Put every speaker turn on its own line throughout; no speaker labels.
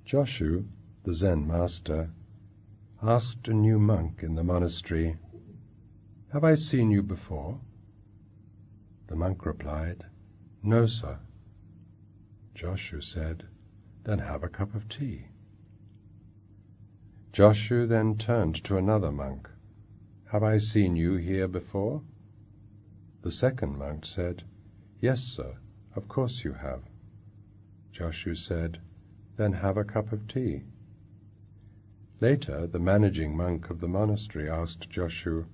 Joshu, the Zen master, asked a new monk in the monastery, "Have I seen you before?" The monk replied, "No, sir." Joshu said, "Then have a cup of tea." Joshu then turned to another monk, "Have I seen you here before?" The second monk said, "Yes, sir, of course you have." Joshu said, "Then have a cup of tea." Later, the managing monk of the monastery asked Joshu,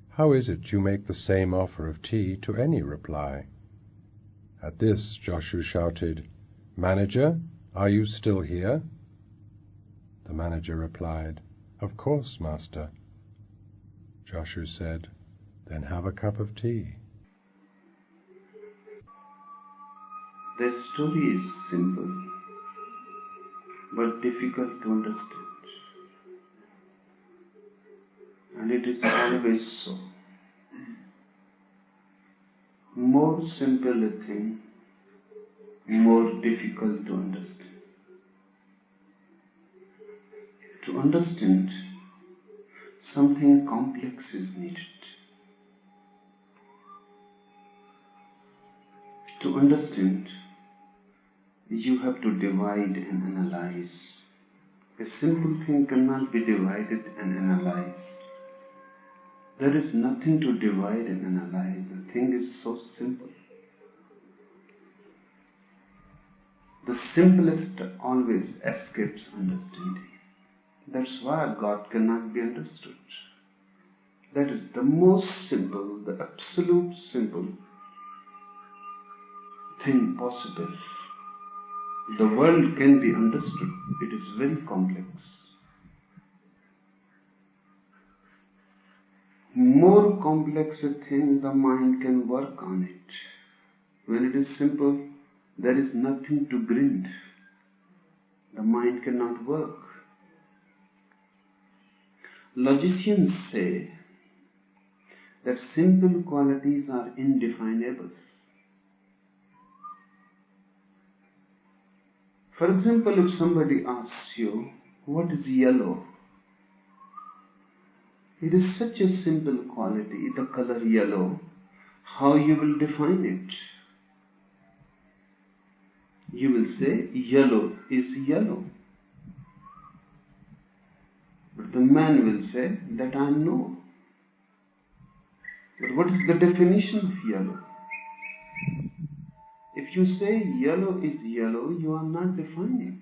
"How is it you make the same offer of tea to any reply?" At this, Joshu shouted, "Manager, are you still here?" The manager replied, "Of course, master." Joshu said, "Then have a cup of tea."
The story is simple, but difficult to understand. And it is always so. More simple a thing, more difficult to understand. To understand, something complex is needed. To understand, you have to divide and analyze. A simple thing cannot be divided and analyzed. There is nothing to divide and analyze. The thing is so simple. The simplest always escapes understanding. That's why God cannot be understood. That is the most simple, the absolute simple thing possible. The world can be understood. It is very complex. More complex a thing, the mind can work on it. When it is simple, there is nothing to grind. The mind cannot work. Logicians say that simple qualities are indefinable. For example, if somebody asks you, "What is yellow?" It is such a simple quality, the color yellow. How you will define it? You will say, yellow is yellow. But the man will say, that I know. But what is the definition of yellow? If you say yellow is yellow, you are not defining.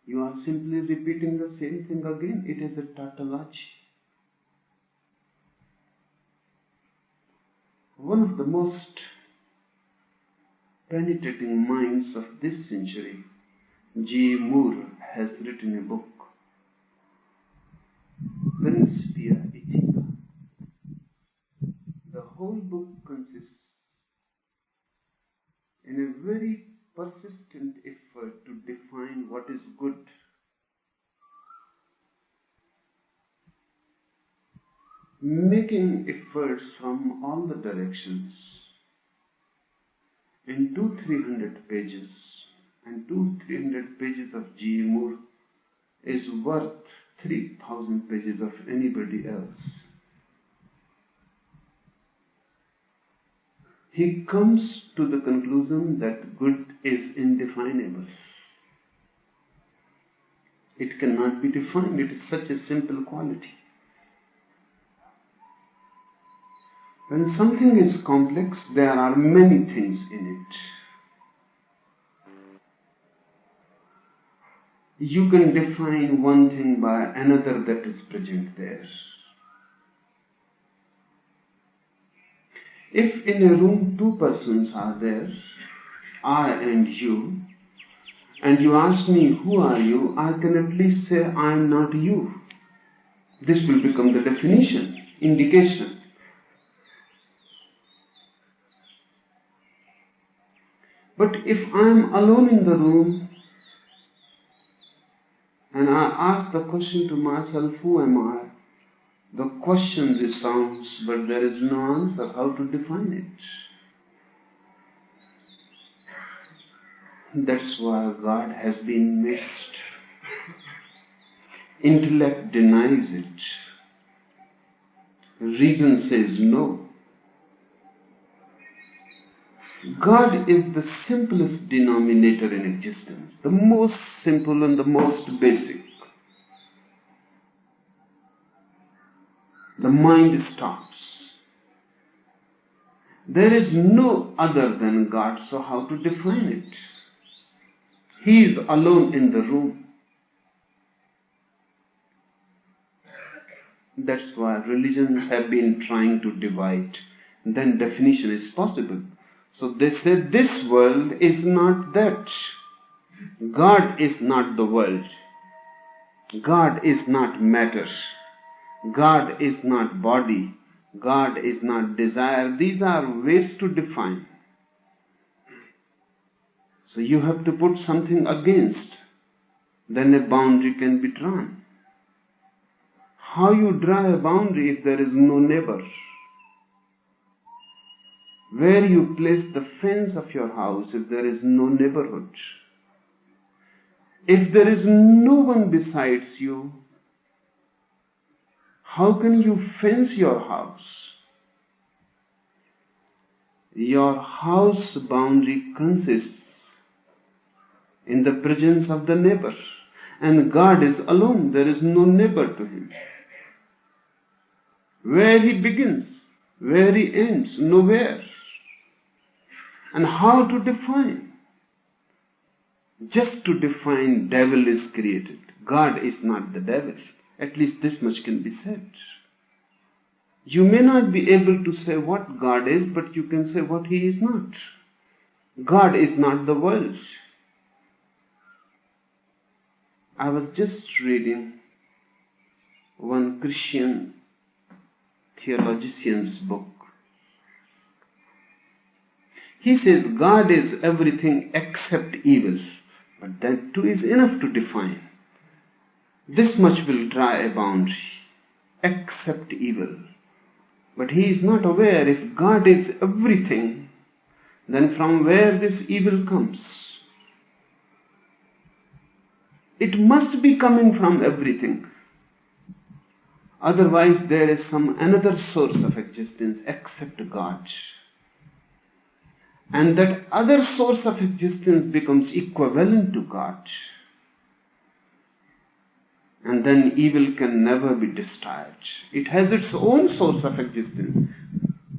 You are simply repeating the same thing again. It is a tautology. One of the most penetrating minds of this century, G. Moore, has written a book, Principia Ethica. The whole book consists in a very persistent effort to define what is good. Making efforts from all the directions in 200-300 pages, and 200-300 pages of G. Moore is worth 3,000 pages of anybody else. He comes to the conclusion that good is indefinable. It cannot be defined. It is such a simple quality. When something is complex, there are many things in it. You can define one thing by another that is present there. If in a room two persons are there, I and you ask me, who are you? I can at least say, I am not you. This will become the definition, indication. But if I am alone in the room and I ask the question to myself, who am I? The question resounds, but there is no answer. How to define it? That's why God has been missed. Intellect denies it. Reason says no. God is the simplest denominator in existence, the most simple and the most basic. The mind stops. There is no other than God, so how to define it? He is alone in the room. That's why religions have been trying to divide. Then definition is possible. So they say this world is not that. God is not the world. God is not matter. God is not body. God is not desire. These are ways to define. So you have to put something against. Then a boundary can be drawn. How you draw a boundary if there is no neighbor? Where you place the fence of your house if there is no neighborhood? If there is no one besides you, how can you fence your house? Your house boundary consists in the presence of the neighbor. And God is alone. There is no neighbor to him. Where he begins, where he ends, nowhere. And how to define? Just to define, devil is created. God is not the devil. At least this much can be said. You may not be able to say what God is, but you can say what he is not. God is not the world. I was just reading one Christian theologian's book. He says God is everything except evil, but that too is enough to define. This much will draw a boundary, except evil. But he is not aware if God is everything, then from where this evil comes? It must be coming from everything. Otherwise there is some another source of existence except God. And that other source of existence becomes equivalent to God. And then evil can never be destroyed. It has its own source of existence.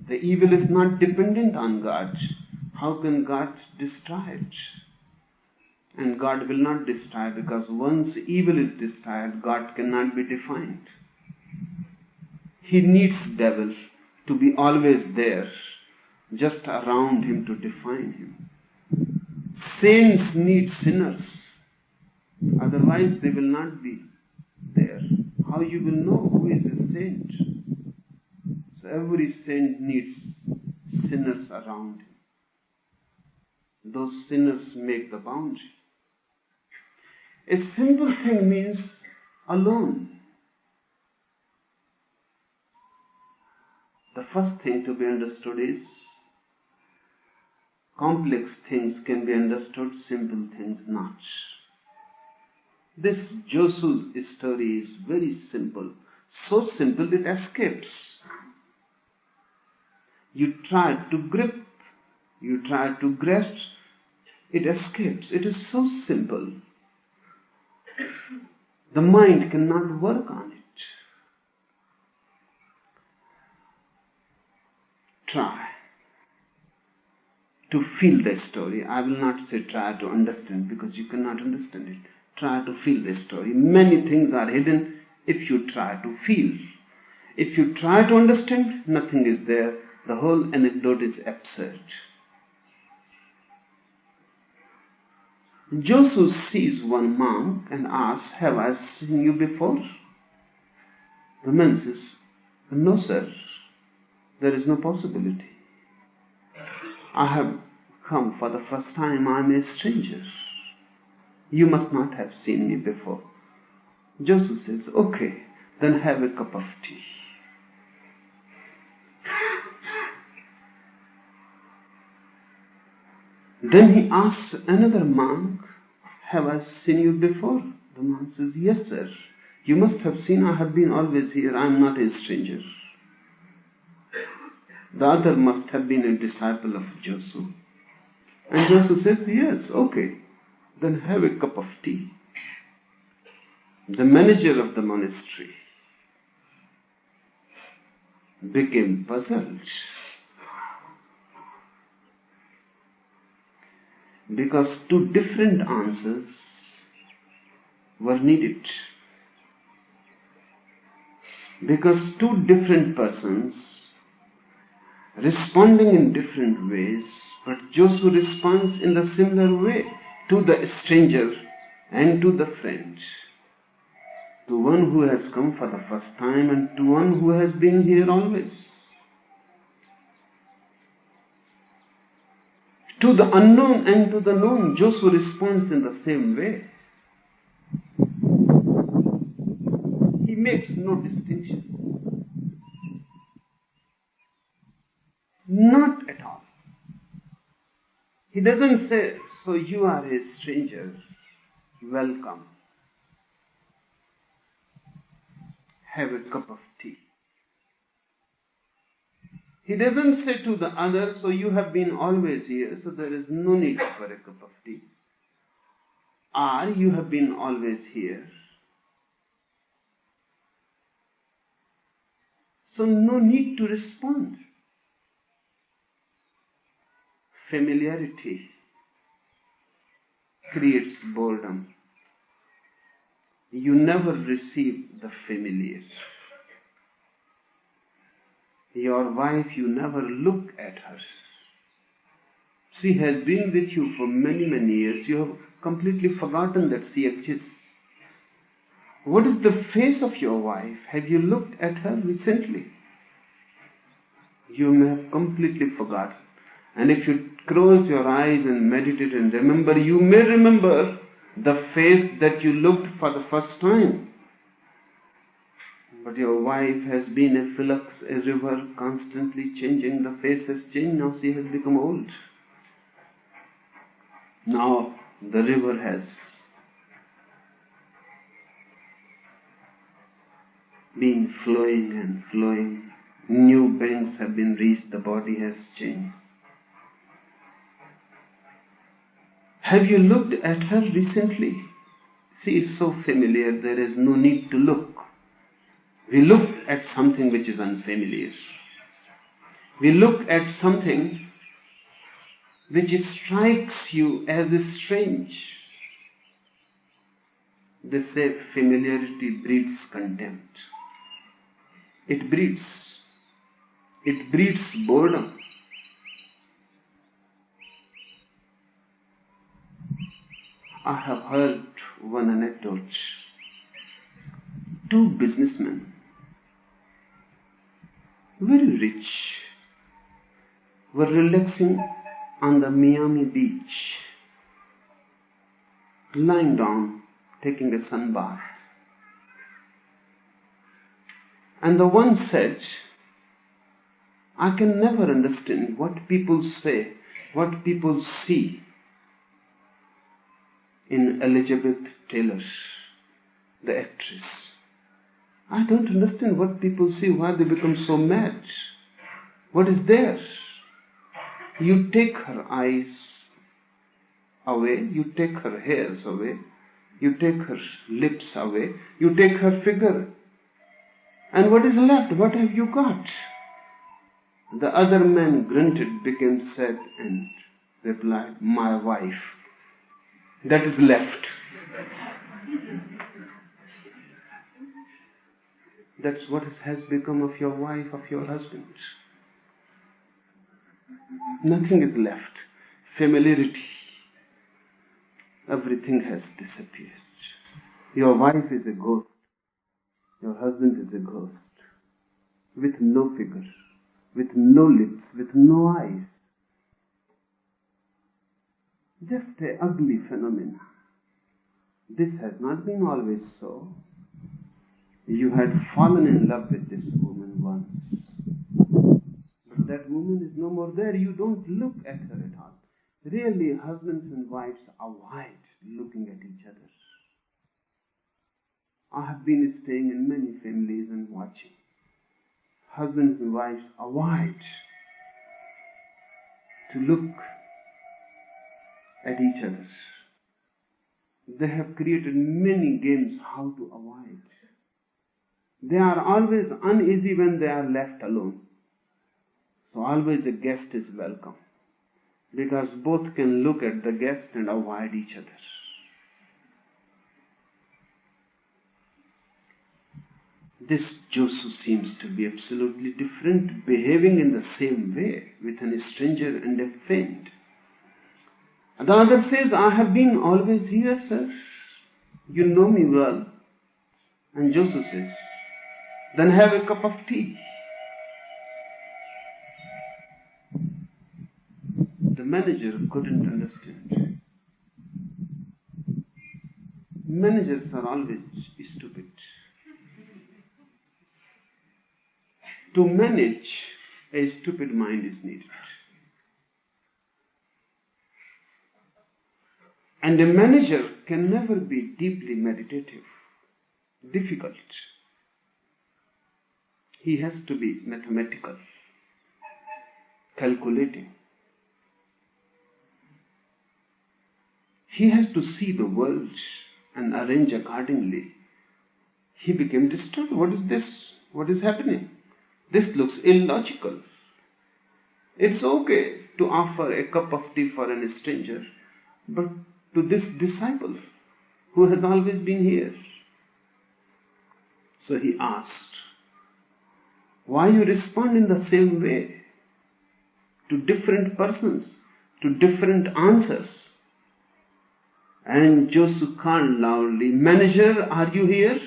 The evil is not dependent on God. How can God destroy it? And God will not destroy, because once evil is destroyed, God cannot be defined. He needs devil to be always there, just around him to define him. Saints need sinners, otherwise they will not be there. How you will know who is a saint? So every saint needs sinners around him. Those sinners make the boundary. A simple thing means alone. The first thing to be understood is complex things can be understood, simple things not. This Joshua's story is very simple. So simple it escapes. You try to grip, you try to grasp, it escapes. It is so simple. The mind cannot work on it. Try to feel the story. I will not say try to understand, because you cannot understand it. Try to feel the story. Many things are hidden if you try to feel. If you try to understand, nothing is there. The whole anecdote is absurd. Joshua sees one monk and asks, "Have I seen you before?" The man says, "No, sir. There is no possibility. I have come for the first time. I am a stranger. You must not have seen me before." Joseph says, "Okay, then have a cup of tea." Then he asks another monk, "Have I seen you before?" The monk says, "Yes, sir. You must have seen I have been always here. I am not a stranger. The other must have been a disciple of Josu. And Josu says, yes, okay, then have a cup of tea. The manager of the monastery became puzzled because two different answers were needed. Because two different persons responding in different ways, but Josu responds in the similar way to the stranger and to the friend, to one who has come for the first time and to one who has been here always. To the unknown and to the known, Josu responds in the same way. He makes no distinction. Not at all. He doesn't say, so you are a stranger, welcome. Have a cup of tea. He doesn't say to the other, so you have been always here, so there is no need for a cup of tea. Or you have been always here, so no need to respond. Familiarity creates boredom. You never receive the familiar. Your wife, you never look at her. She has been with you for many, many years. You have completely forgotten that she exists. What is the face of your wife? Have you looked at her recently? You may have completely forgotten. And if you close your eyes and meditate and remember, you may remember the face that you looked for the first time. But your wife has been a flux, a river, constantly changing. The face has changed. Now she has become old. Now the river has been flowing and flowing. New bends have been reached. The body has changed. Have you looked at her recently? She is so familiar, there is no need to look. We look at something which is unfamiliar. We look at something which strikes you as strange. They say familiarity breeds contempt. It breeds boredom. I have heard one anecdote. Two businessmen, very rich, were relaxing on the Miami beach, lying down, taking a sun bath. And the one said, I can never understand what people say, what people see in Elizabeth Taylor, the actress. I don't understand what people see, why they become so mad. What is there? You take her eyes away, you take her hairs away, you take her lips away, you take her figure. And what is left? What have you got? The other man grunted, became sad and replied, my wife. That is left. That's what has become of your wife, of your husband. Nothing is left. Familiarity. Everything has disappeared. Your wife is a ghost. Your husband is a ghost. With no figure, with no lips, with no eyes. Just an ugly phenomenon. This has not been always so. You had fallen in love with this woman once. But that woman is no more there. You don't look at her at all. Really, husbands and wives avoid looking at each other. I have been staying in many families and watching. Husbands and wives avoid to look at each other. They have created many games how to avoid. They are always uneasy when they are left alone. So always a guest is welcome, because both can look at the guest and avoid each other. This Josu seems to be absolutely different, behaving in the same way with a stranger and a friend. The other says, I have been always here, sir. You know me well. And Josu says, then have a cup of tea. The manager couldn't understand. Managers are always stupid. To manage, a stupid mind is needed. And a manager can never be deeply meditative, difficult. He has to be mathematical, calculating. He has to see the world and arrange accordingly. He became disturbed. What is this? What is happening? This looks illogical. It's okay to offer a cup of tea for a stranger, but to this disciple who has always been here. So he asked, why you respond in the same way to different persons, to different answers? And Josu called loudly, manager, are you here?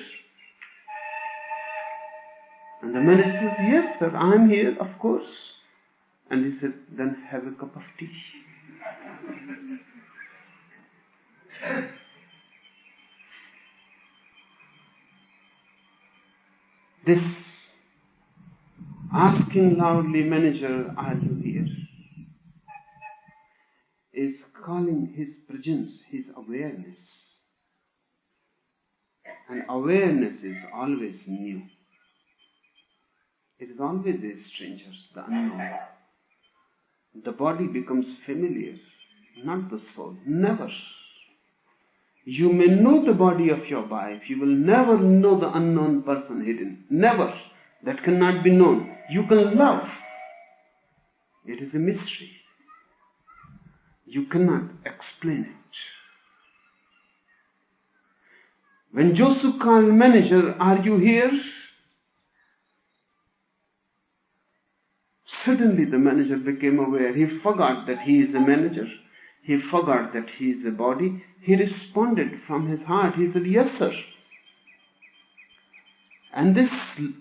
And the manager says, yes, sir, I am here, of course. And he said, then have a cup of tea. This asking loudly, manager, are you here? Is calling his presence, his awareness. And awareness is always new. It is always a stranger, the unknown. The body becomes familiar, not the soul. Never. You may know the body of your wife, you will never know the unknown person hidden. Never. That cannot be known. You can love. It is a mystery. You cannot explain it. When Josu called manager, are you here? Suddenly the manager became aware. He forgot that he is a manager. He forgot that he is a body. He responded from his heart. He said, yes, sir. And this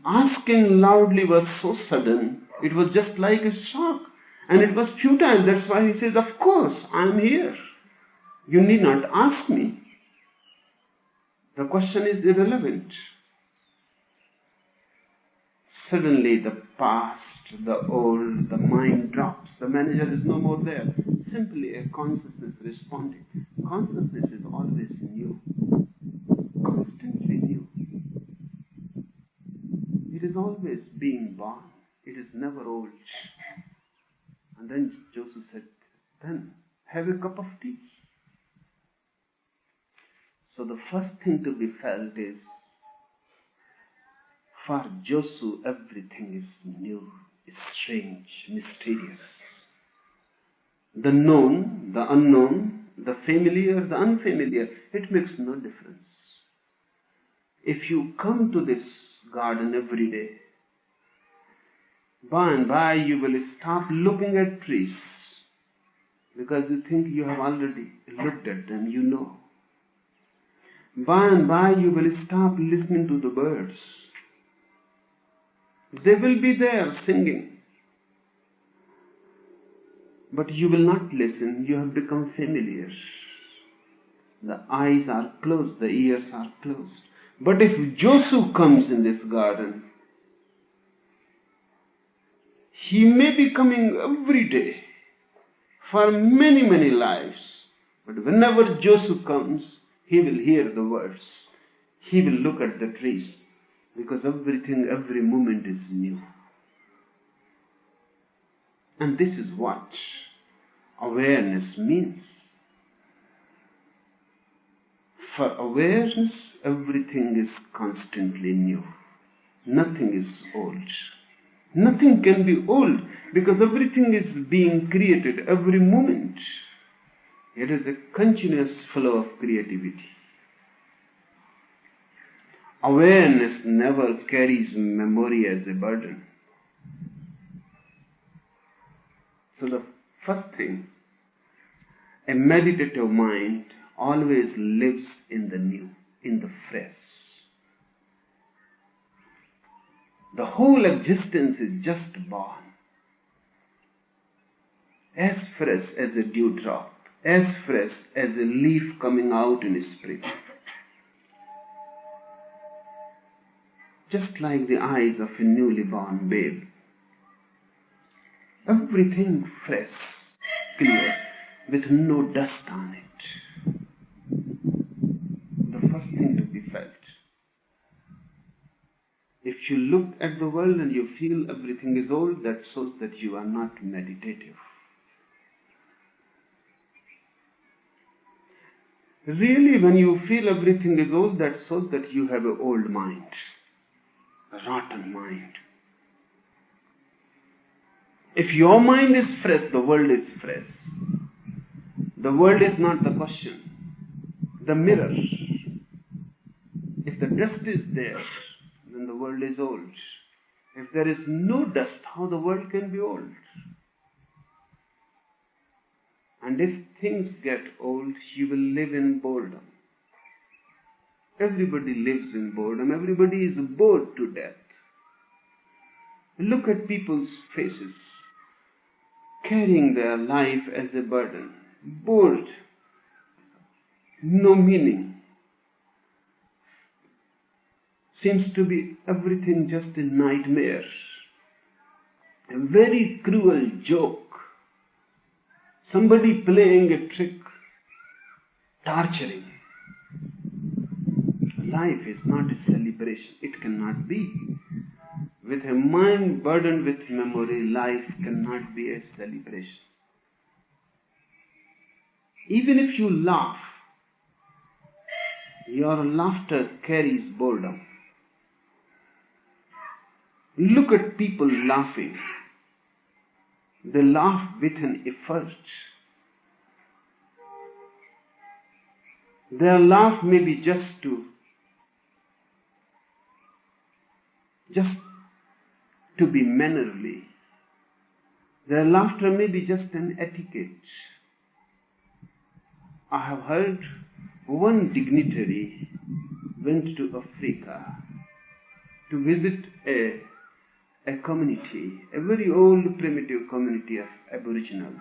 asking loudly was so sudden. It was just like a shock. And it was futile. That's why he says, of course, I am here. You need not ask me. The question is irrelevant. Suddenly the past, the old, the mind drops. The manager is no more there. Simply a consciousness responding. Consciousness is always new. Constantly new. It is always being born. It is never old. And then Josu said, then have a cup of tea. So the first thing to be felt is, for Josu everything is new, is strange, mysterious. The known, the unknown, the familiar, the unfamiliar, it makes no difference. If you come to this garden every day, by and by you will stop looking at trees because you think you have already looked at them, you know. By and by you will stop listening to the birds. They will be there singing. But you will not listen. You have become familiar. The eyes are closed. The ears are closed. But if Josu comes in this garden, he may be coming every day for many, many lives. But whenever Josu comes, he will hear the words. he will look at the trees, because everything, every moment is new. And this is what awareness means. For awareness, everything is constantly new. Nothing is old. Nothing can be old, because everything is being created every moment. It is a continuous flow of creativity. Awareness never carries memory as a burden. So the first thing, a meditative mind always lives in the new, in the fresh. The whole existence is just born, as fresh as a dewdrop, as fresh as a leaf coming out in spring. Just like the eyes of a newly born babe. Everything fresh, clear, with no dust on it. The first thing to be felt. If you look at the world and you feel everything is old, that shows that you are not meditative. Really, when you feel everything is old, that shows that you have an old mind, a rotten mind. If your mind is fresh, the world is fresh. The world is not the question. The mirror. If the dust is there, then the world is old. If there is no dust, how the world can be old? And if things get old, you will live in boredom. Everybody lives in boredom. Everybody is bored to death. Look at people's faces, carrying their life as a burden, bored, no meaning. Seems to be everything just a nightmare, a very cruel joke, somebody playing a trick, torturing. Life is not a celebration. It cannot be. With a mind burdened with memory, life cannot be a celebration. Even if you laugh, your laughter carries boredom. Look at people laughing. They laugh with an effort. Their laugh may be just to be mannerly. Their laughter may be just an etiquette. I have heard one dignitary went to Africa to visit a community, a very old primitive community of Aboriginals.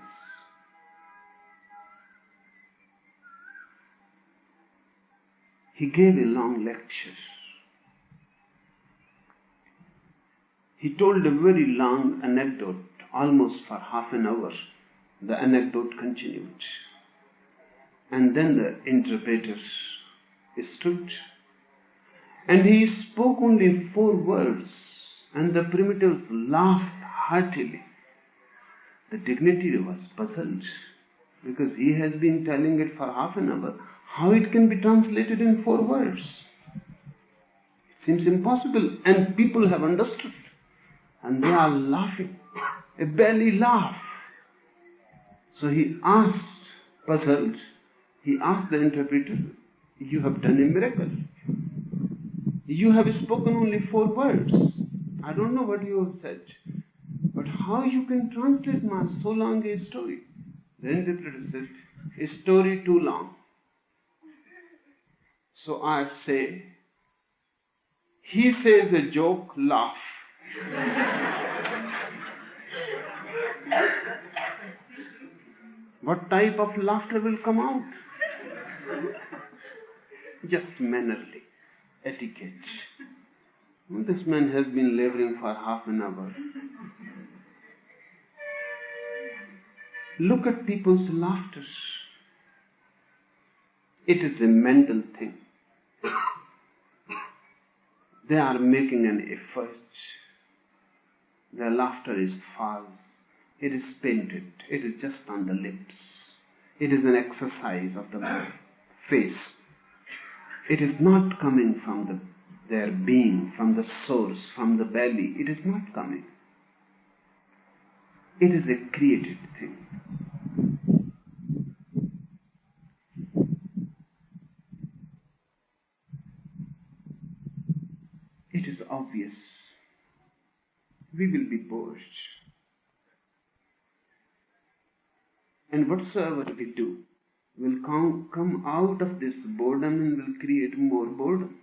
He gave a long lecture. He told a very long anecdote, almost for half an hour. The anecdote continued. And then the interpreter stood. And he spoke only 4 words. And the primitives laughed heartily. The dignitary was puzzled, because he has been telling it for half an hour. How it can be translated in 4 words? Seems impossible. And people have understood. And they are laughing, a belly laugh. So he asked, puzzled, he asked the interpreter, you have done a miracle. You have spoken only 4 words. I don't know what you have said, but how you can translate so long a story? The interpreter said, a story too long. So I say, he says a joke, laugh. What type of laughter will come out? Just mannerly, etiquette. This man has been laboring for half an hour. Look at people's laughter. It is a mental thing. They are making an effort. Their laughter is false. It is painted. It is just on the lips. It is an exercise of the face. It is not coming from their being, from the source, from the belly. It is not coming. It is a created thing. It is obvious. We will be bored. And whatsoever we do will come out of this boredom and will create more boredom.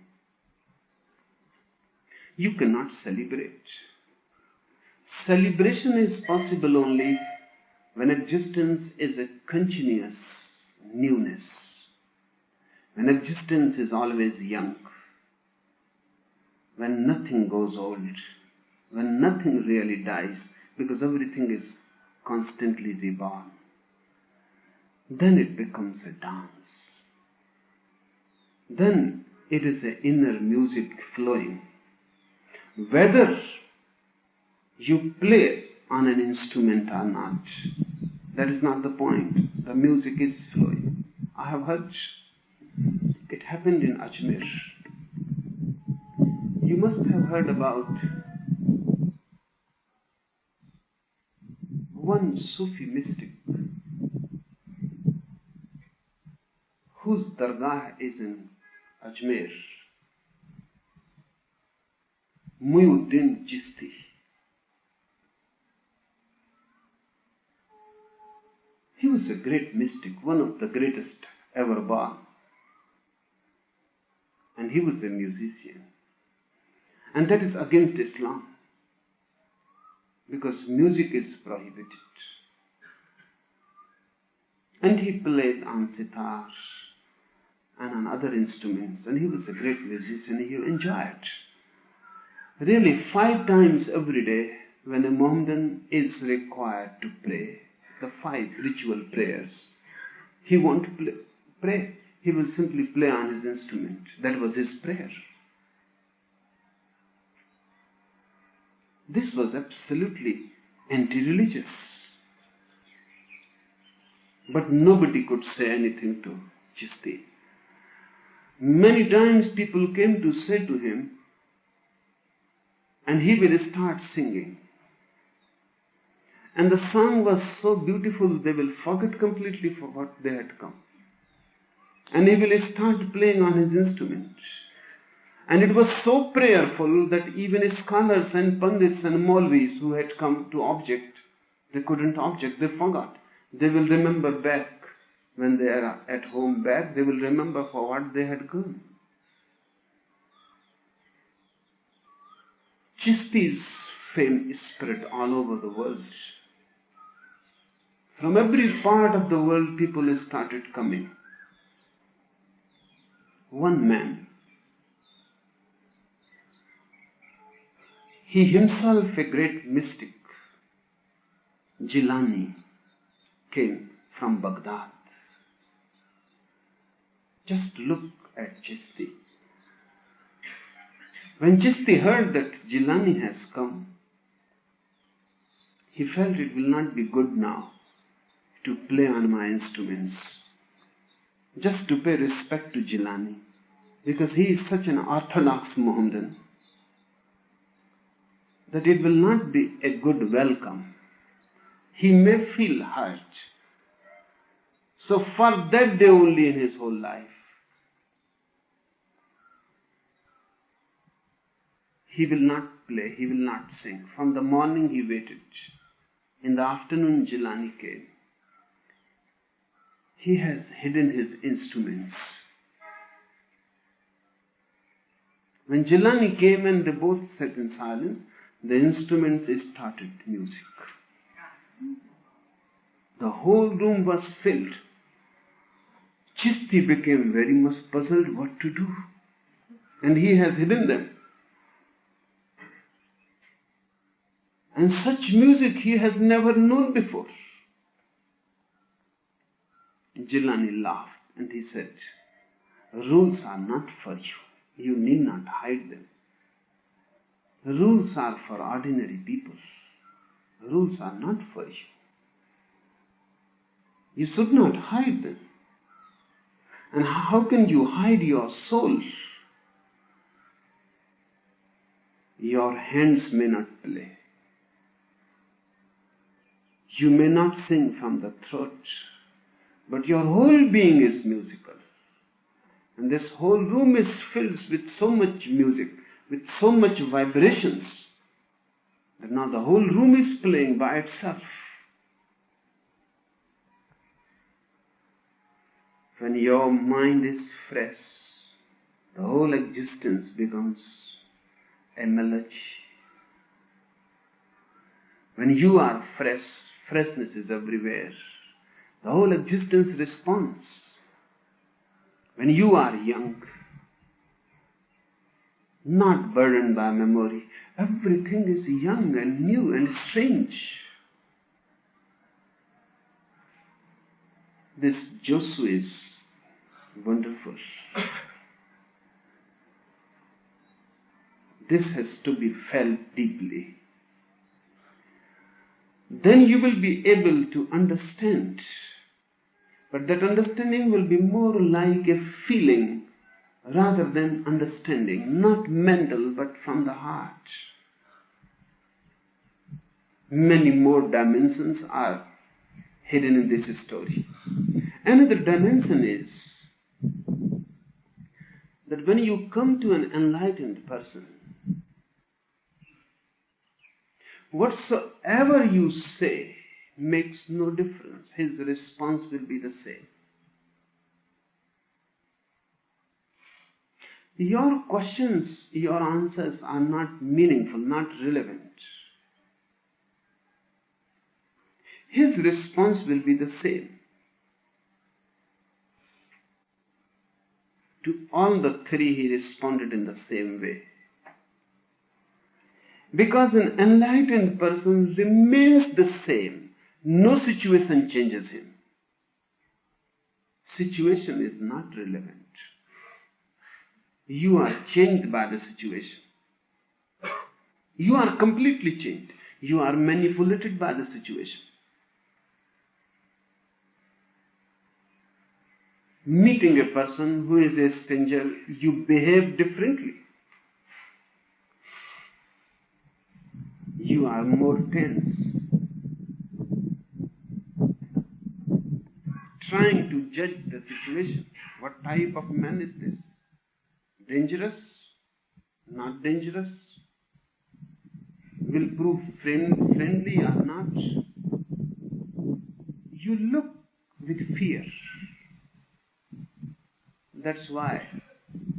You cannot celebrate. Celebration is possible only when existence is a continuous newness. When existence is always young. When nothing goes old. When nothing really dies, because everything is constantly reborn. Then it becomes a dance. Then it is an inner music flowing. Whether you play on an instrument or not, that is not the point. The music is flowing. I have heard it happened in Ajmer. You must have heard about one Sufi mystic whose dargah is in Ajmer, Muhyiddin Chisti. He was a great mystic, one of the greatest ever born. And he was a musician. And that is against Islam, because music is prohibited. And he played on sitar and on other instruments, and he was a great musician. He enjoyed. Really, 5 times every day, when a Mohammedan is required to pray, the 5 ritual prayers, he won't pray. He will simply play on his instrument. That was his prayer. This was absolutely anti-religious. But nobody could say anything to Chisti. Many times people came to say to him, and he will start singing. And the song was so beautiful, they will forget completely for what they had come. And he will start playing on his instrument. And it was so prayerful that even scholars and pundits and Maulvis who had come to object, they couldn't object, they forgot. They will remember back when they are at home back, they will remember for what they had gone. Chisti's fame spread all over the world. From every part of the world, people started coming. One man, he himself a great mystic, Jilani, came from Baghdad. Just look at Chisti. When Chisti heard that Jilani has come, he felt it will not be good now to play on my instruments, just to pay respect to Jilani, because he is such an orthodox Mohammedan that it will not be a good welcome. He may feel hurt. So for that day only in his whole life, he will not play, he will not sing. From the morning he waited. In the afternoon Jilani came. He has hidden his instruments. When Jilani came and they both sat in silence, the instruments started music. The whole room was filled. Chisti became very much puzzled what to do. And he has hidden them. And such music he has never known before. Jilani laughed and he said, rules are not for you. You need not hide them. Rules are for ordinary people. Rules are not for you. You should not hide them. And how can you hide your soul? Your hands may not play. You may not sing from the throat, but your whole being is musical. And this whole room is filled with so much music, with so much vibrations, that now the whole room is playing by itself. When your mind is fresh, the whole existence becomes a melody. When you are fresh, freshness is everywhere. The whole existence responds. When you are young, not burdened by memory, everything is young and new and strange. This Josu is wonderful. This has to be felt deeply. Then you will be able to understand. But that understanding will be more like a feeling rather than understanding, not mental but from the heart. Many more dimensions are hidden in this story. Another dimension is that when you come to an enlightened person, whatsoever you say makes no difference. His response will be the same. Your questions, your answers are not meaningful, not relevant. His response will be the same. To all the three he responded in the same way. Because an enlightened person remains the same. No situation changes him. Situation is not relevant. You are changed by the situation. You are completely changed. You are manipulated by the situation. Meeting a person who is a stranger, you behave differently. You are more tense. Trying to judge the situation. What type of man is this? Dangerous? Not dangerous? Will prove friendly or not? You look with fear. That's why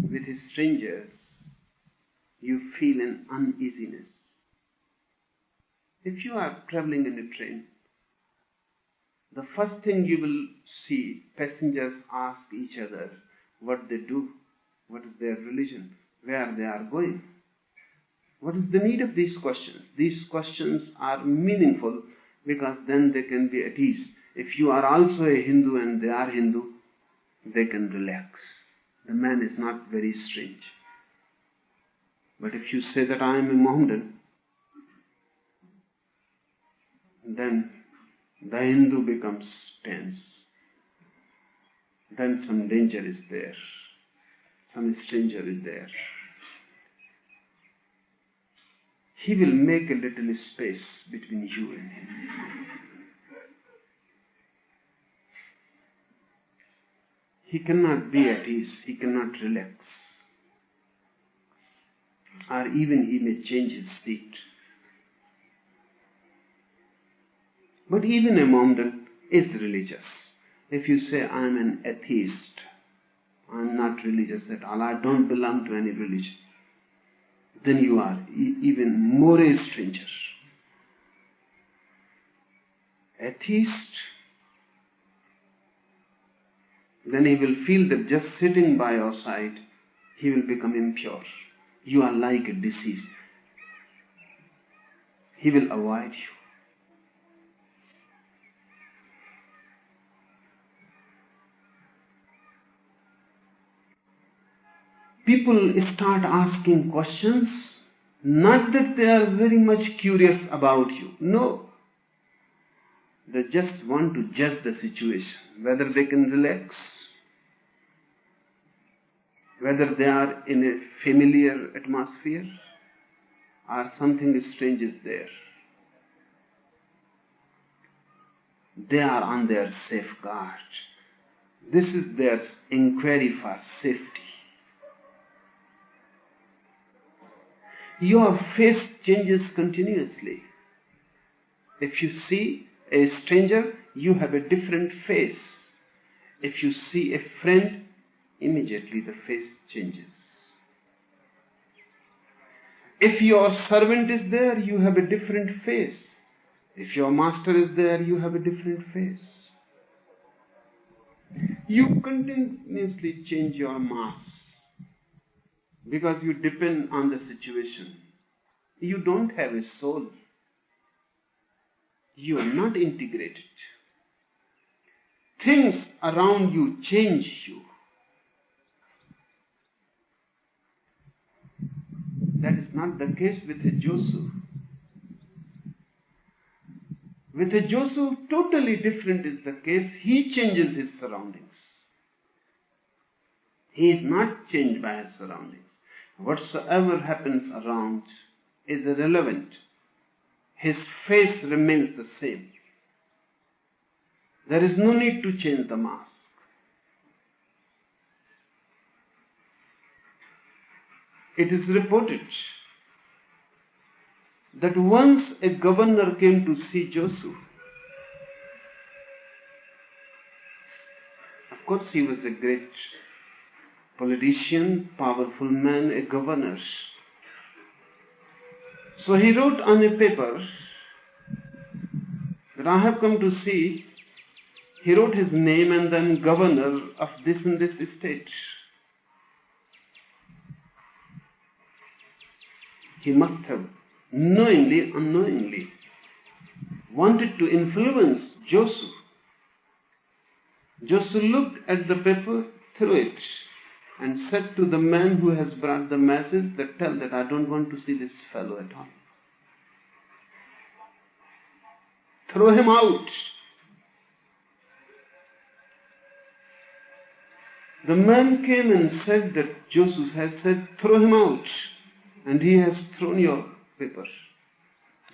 with strangers you feel an uneasiness. If you are traveling in a train, the first thing you will see, passengers ask each other what they do, what is their religion, where they are going. What is the need of these questions? These questions are meaningful because then they can be at ease. If you are also a Hindu and they are Hindu, they can relax. The man is not very strange. But if you say that I am a Mohammedan, then the Hindu becomes tense. Then some danger is there. Some stranger is there. He will make a little space between you and him. He cannot be at ease. He cannot relax. Or even he may change his seat. But even a Mohammedan is religious. If you say, I am an atheist, I am not religious at all, I don't belong to any religion, then you are even more a stranger. Atheist, then he will feel that just sitting by your side, he will become impure. You are like a disease. He will avoid you. People start asking questions Not that they are very much curious about you. No. They just want to judge the situation, whether they can relax, whether they are in a familiar atmosphere or something strange is there. They are on their safeguard. This is their inquiry for safety. Your face changes continuously. If you see a stranger, you have a different face. If you see a friend, immediately the face changes. If your servant is there, you have a different face. If your master is there, you have a different face. You continuously change your mask because you depend on the situation. You don't have a soul. You are not integrated. Things around you change you. That is not the case with a Josu. With a Josu, totally different is the case. He changes his surroundings. He is not changed by his surroundings. Whatsoever happens around is irrelevant. His face remains the same. There is no need to change the mask. It is reported that once a governor came to see Josu. Of course, he was a great politician, powerful man, a governor. So he wrote on a paper that I have come to see. He wrote his name and then governor of this and this state. He must have knowingly, unknowingly wanted to influence Josu. Josu looked at the paper, threw it, and said to the man who has brought the message, that tell that I don't want to see this fellow at all. Throw him out. The man came and said that Josu has said, throw him out. And he has thrown your paper.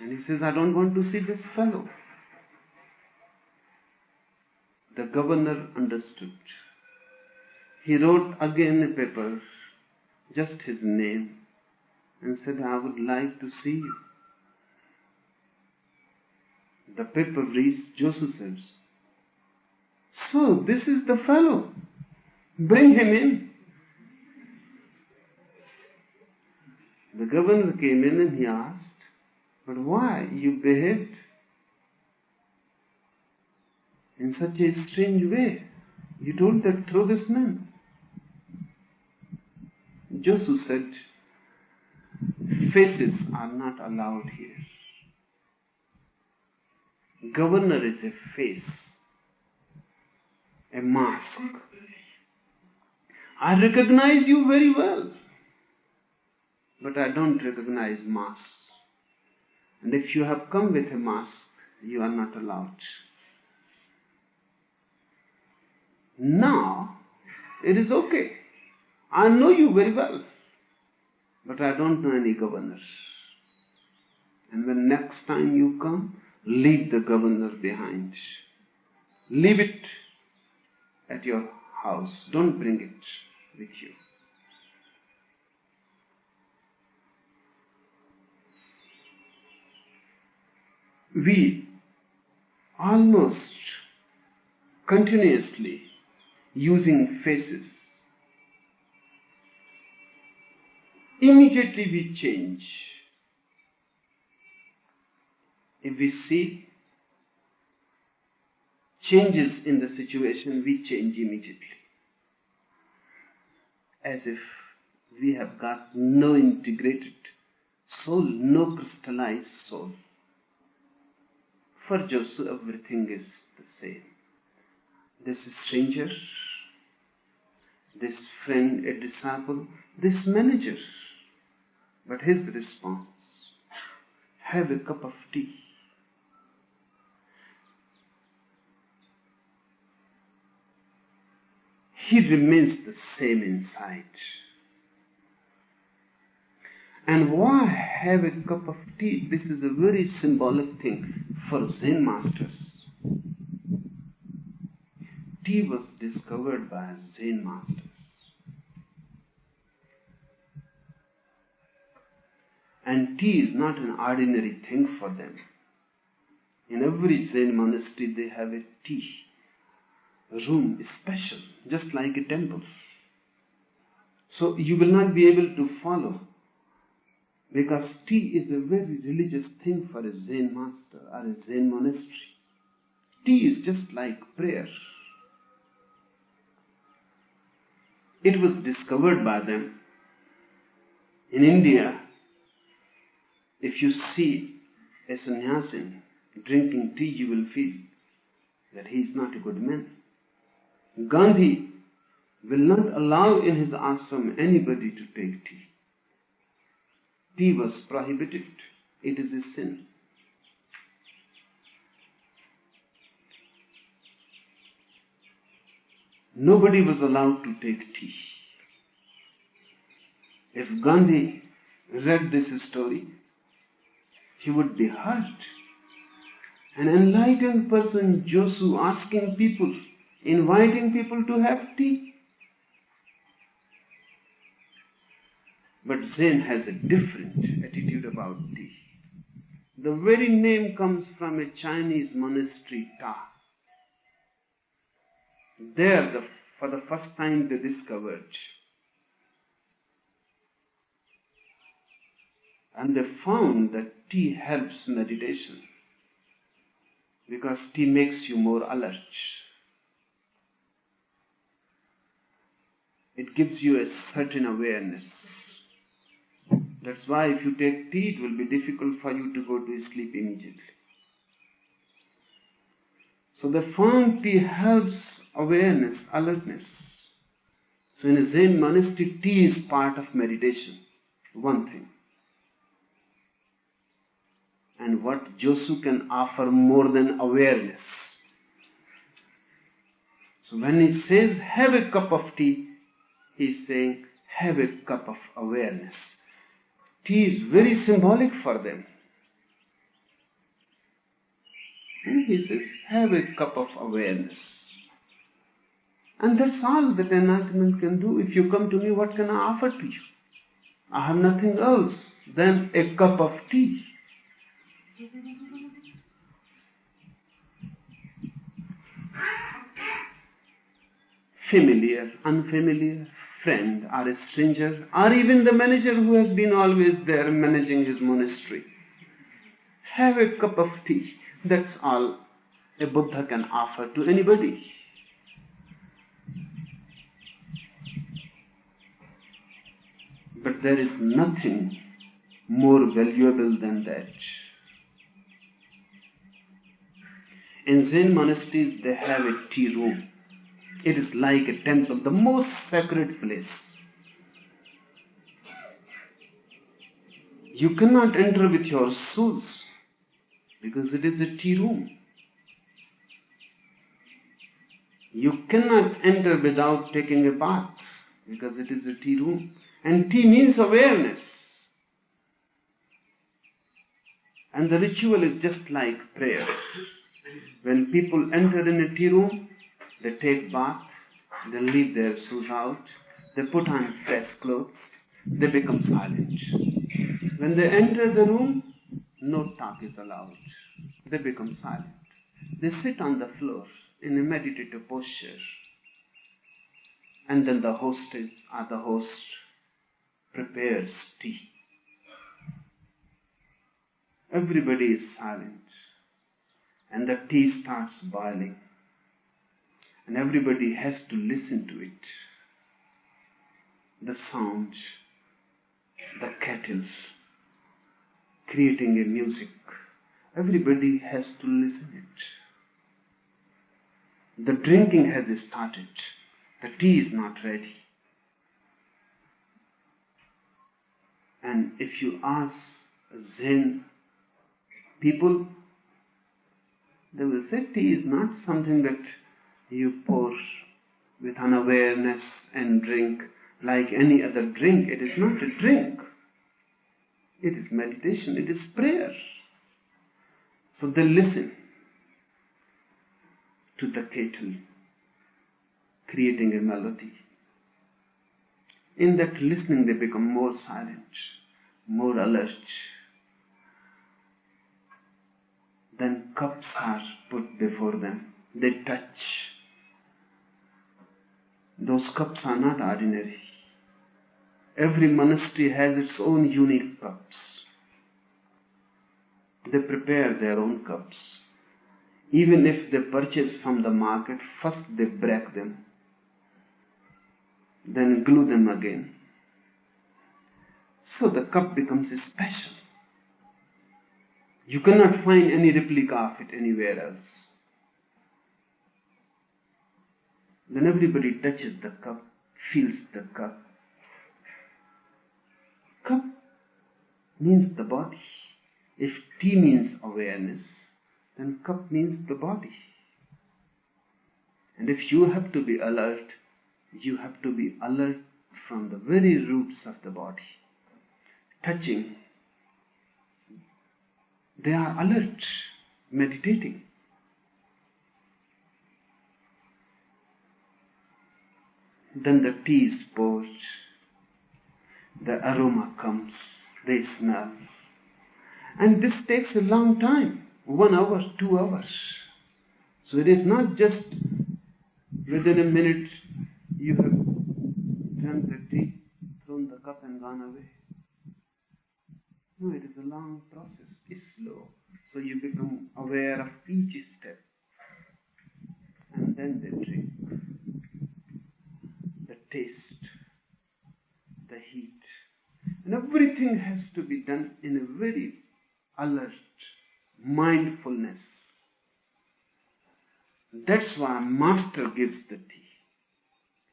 And he says, I don't want to see this fellow. The governor understood. He wrote again a paper, just his name, and said, I would like to see you. The paper reads, Josu says, so this is the fellow. Bring him in. The governor came in and he asked, but why you behaved in such a strange way? You told that throw this man. Josu said, faces are not allowed here. Governor is a face, a mask. I recognize you very well, but I don't recognize masks. And if you have come with a mask, you are not allowed. Now, it is okay. I know you very well, but I don't know any governor. And when next time you come, leave the governor behind. Leave it at your house. Don't bring it with you. We almost continuously using faces. Immediately we change. If we see changes in the situation, we change immediately. As if we have got no integrated soul, no crystallized soul. For Josu, everything is the same. This stranger, this friend, a disciple, this manager, But his response, have a cup of tea. He remains the same inside. And why have a cup of tea? This is a very symbolic thing for Zen masters. Tea was discovered by Zen masters. And tea is not an ordinary thing for them. In every Zen monastery they have a tea room, special, just like a temple. So you will not be able to follow, because tea is a very religious thing for a Zen master or a Zen monastery. Tea is just like prayer. It was discovered by them. In India, if you see a sannyasin drinking tea, you will feel that he is not a good man. Gandhi will not allow in his ashram anybody to take tea. Tea was prohibited. It is a sin. Nobody was allowed to take tea. If Gandhi read this story, he would be hurt. An enlightened person, Josu, asking people, inviting people to have tea. But Zen has a different attitude about tea. The very name comes from a Chinese monastery, Ta. There, for the first time, they discovered. And they found that tea helps meditation, because tea makes you more alert. It gives you a certain awareness. That's why if you take tea, it will be difficult for you to go to sleep immediately. So they found tea helps awareness, alertness. So in a Zen monastery, tea is part of meditation, one thing. And what Josu can offer more than awareness. So when he says, have a cup of tea, he is saying, have a cup of awareness. Tea is very symbolic for them. And he says, have a cup of awareness. And that's all that enlightenment can do. If you come to me, what can I offer to you? I have nothing else than a cup of tea. Familiar, unfamiliar, friend or a stranger, or even the manager who has been always there managing his monastery. Have a cup of tea. That's all a Buddha can offer to anybody. But there is nothing more valuable than that. In Zen monasteries, they have a tea room. It is like a temple, the most sacred place. You cannot enter with your shoes because it is a tea room. You cannot enter without taking a bath because it is a tea room. And tea means awareness. And the ritual is just like prayer. When people enter in a tea room, they take bath, they leave their shoes out, they put on fresh clothes, they become silent. When they enter the room, no talk is allowed. They become silent. They sit on the floor in a meditative posture. And then the hostess or the host prepares tea. Everybody is silent. And the tea starts boiling. And everybody has to listen to it. The sound, the kettles, creating a music. Everybody has to listen it. The drinking has started. The tea is not ready. And if you ask Zen people, they will say tea is not something that you pour with unawareness and drink like any other drink. It is not a drink. It is meditation. It is prayer. So they listen to the kettle creating a melody. In that listening they become more silent, more alert. Then cups are put before them. They touch. Those cups are not ordinary. Every monastery has its own unique cups. They prepare their own cups. Even if they purchase from the market, first they break them, then glue them again. So the cup becomes special. You cannot find any replica of it anywhere else. Then everybody touches the cup, feels the cup. Cup means the body. If tea means awareness, then cup means the body. And if you have to be alert, you have to be alert from the very roots of the body. Touching. They are alert, meditating. Then the tea is poured. The aroma comes. They smell. And this takes a long time. 1 hour, 2 hours. So it is not just within a minute you have drank the tea, thrown the cup and gone away. No, it is a long process. It's slow. So you become aware of each step. And then they drink. The taste, the heat. And everything has to be done in a very alert mindfulness. That's why Master gives the tea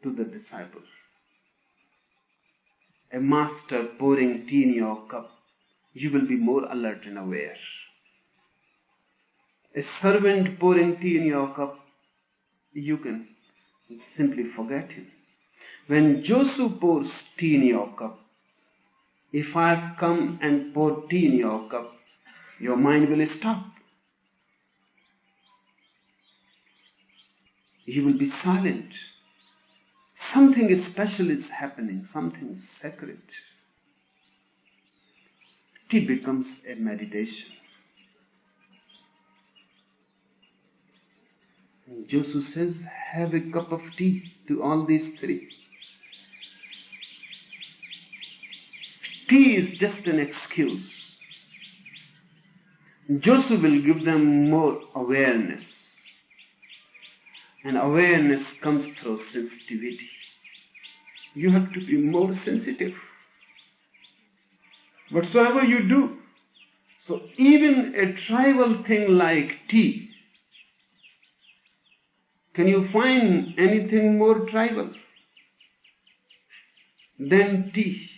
to the disciple. A master pouring tea in your cup, you will be more alert and aware. A servant pouring tea in your cup, you can simply forget him. When Josu pours tea in your cup, if I come and pour tea in your cup, your mind will stop. You will be silent. Something special is happening, something sacred. Tea becomes a meditation. Josu says, have a cup of tea to all these three. Tea is just an excuse. Josu will give them more awareness. And awareness comes through sensitivity. You have to be more sensitive. Whatsoever you do. So even a trivial thing like tea, can you find anything more trivial than tea?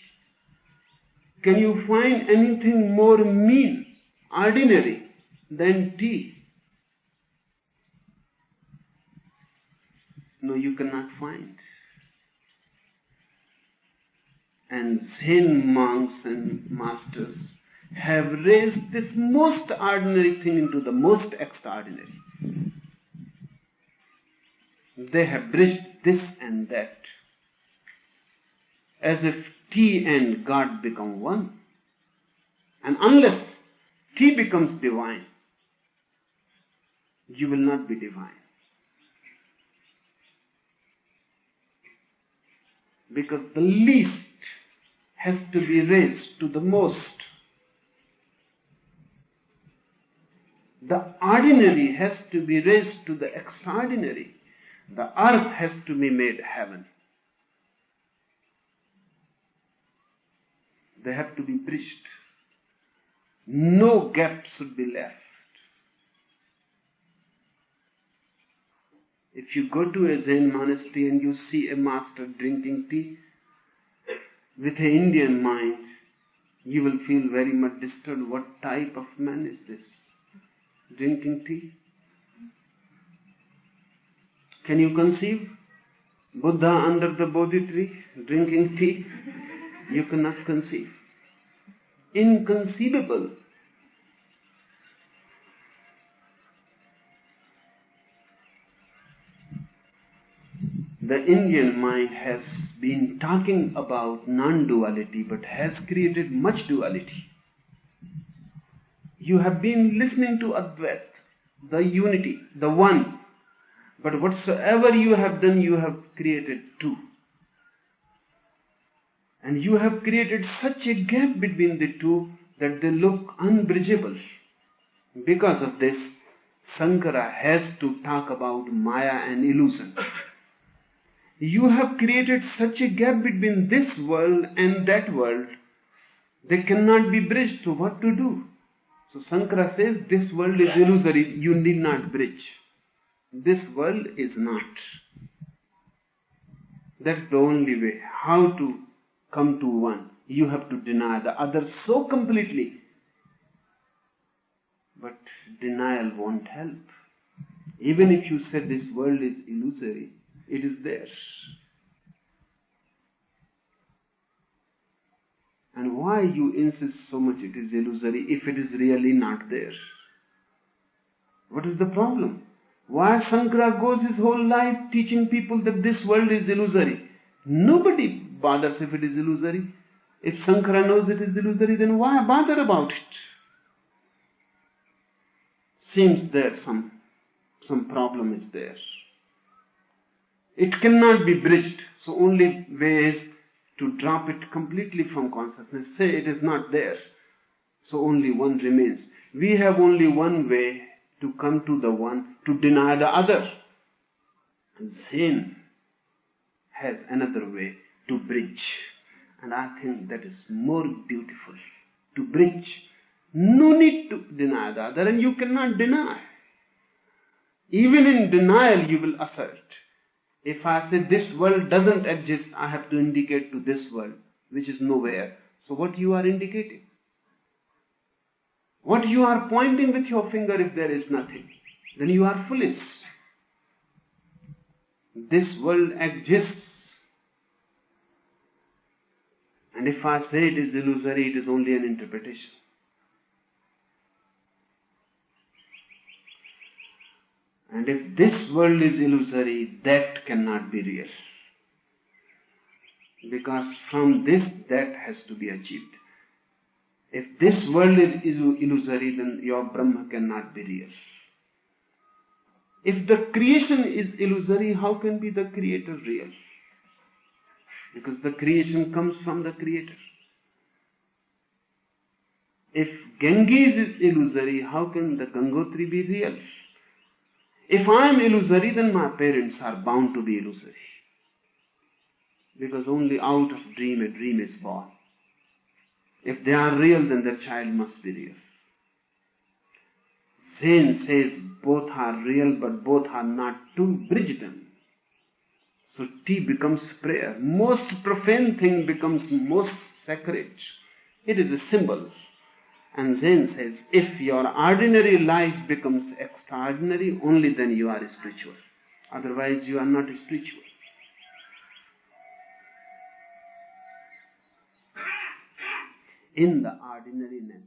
Can you find anything more mean, ordinary than tea? No, you cannot find. And Zen monks and masters have raised this most ordinary thing into the most extraordinary. They have bridged this and that, as if tea and God become one. And unless tea becomes divine, you will not be divine. Because the least has to be raised to the most. The ordinary has to be raised to the extraordinary. The earth has to be made heaven. They have to be bridged. No gap should be left. If you go to a Zen monastery and you see a master drinking tea with an Indian mind, You will feel very much disturbed. What type of man is this? Drinking tea? Can you conceive Buddha under the Bodhi tree drinking tea? You cannot conceive. Inconceivable. The Indian mind has been talking about non-duality but has created much duality. You have been listening to Advait, the unity, the one. But whatsoever you have done, you have created two. And you have created such a gap between the two that they look unbridgeable. Because of this, Sankara has to talk about Maya and illusion. You have created such a gap between this world and that world, they cannot be bridged. So what to do? So Sankara says, this world is illusory, you need not bridge. This world is not. That's the only way. How to come to one? You have to deny the other so completely. But denial won't help. Even if you say this world is illusory, it is there. And why you insist so much it is illusory if it is really not there? What is the problem? Why Sankara goes his whole life teaching people that this world is illusory? Nobody bothers if it is illusory. If Sankara knows it is illusory, then why bother about it? Seems there some problem is there. It cannot be bridged. So only way is to drop it completely from consciousness. Say it is not there. So only one remains. We have only one way to come to the one, to deny the other. And Zen has another way to bridge. And I think that is more beautiful. To bridge. No need to deny the other, and you cannot deny. Even in denial you will assert. If I say this world doesn't exist, I have to indicate to this world, which is nowhere. So what you are indicating? What you are pointing with your finger if there is nothing? Then you are foolish. This world exists. And if I say it is illusory, it is only an interpretation. And if this world is illusory, that cannot be real. Because from this, that has to be achieved. If this world is illusory, then your Brahma cannot be real. If the creation is illusory, how can be the Creator real? Because the creation comes from the Creator. If Ganges is illusory, how can the Gangotri be real? If I am illusory, then my parents are bound to be illusory. Because only out of dream a dream is born. If they are real, then the child must be real. Zen says both are real, but both are not to bridge them. So tea becomes prayer. Most profane thing becomes most sacred. It is a symbol. And Zen says, if your ordinary life becomes extraordinary, only then you are spiritual. Otherwise you are not spiritual. In the ordinariness,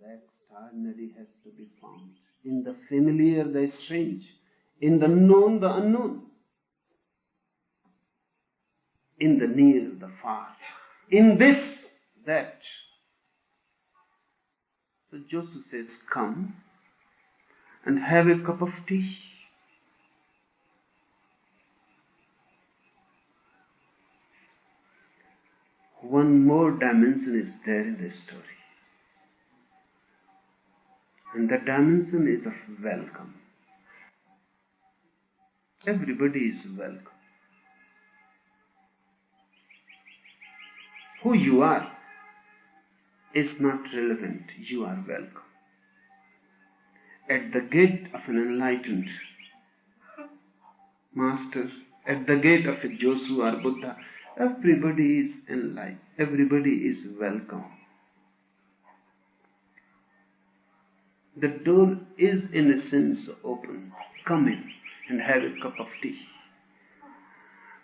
the extraordinary has to be found. In the familiar, the strange. In the known, the unknown. In the near, the far. In this, that. So Josu says, come and have a cup of tea. One more dimension is there in the story. And that dimension is of welcome. Everybody is welcome. Who you are is not relevant. You are welcome. At the gate of an enlightened master, at the gate of a Josu or Buddha, Everybody is enlightened. Everybody is welcome. The door is in a sense open. Come in and have a cup of tea.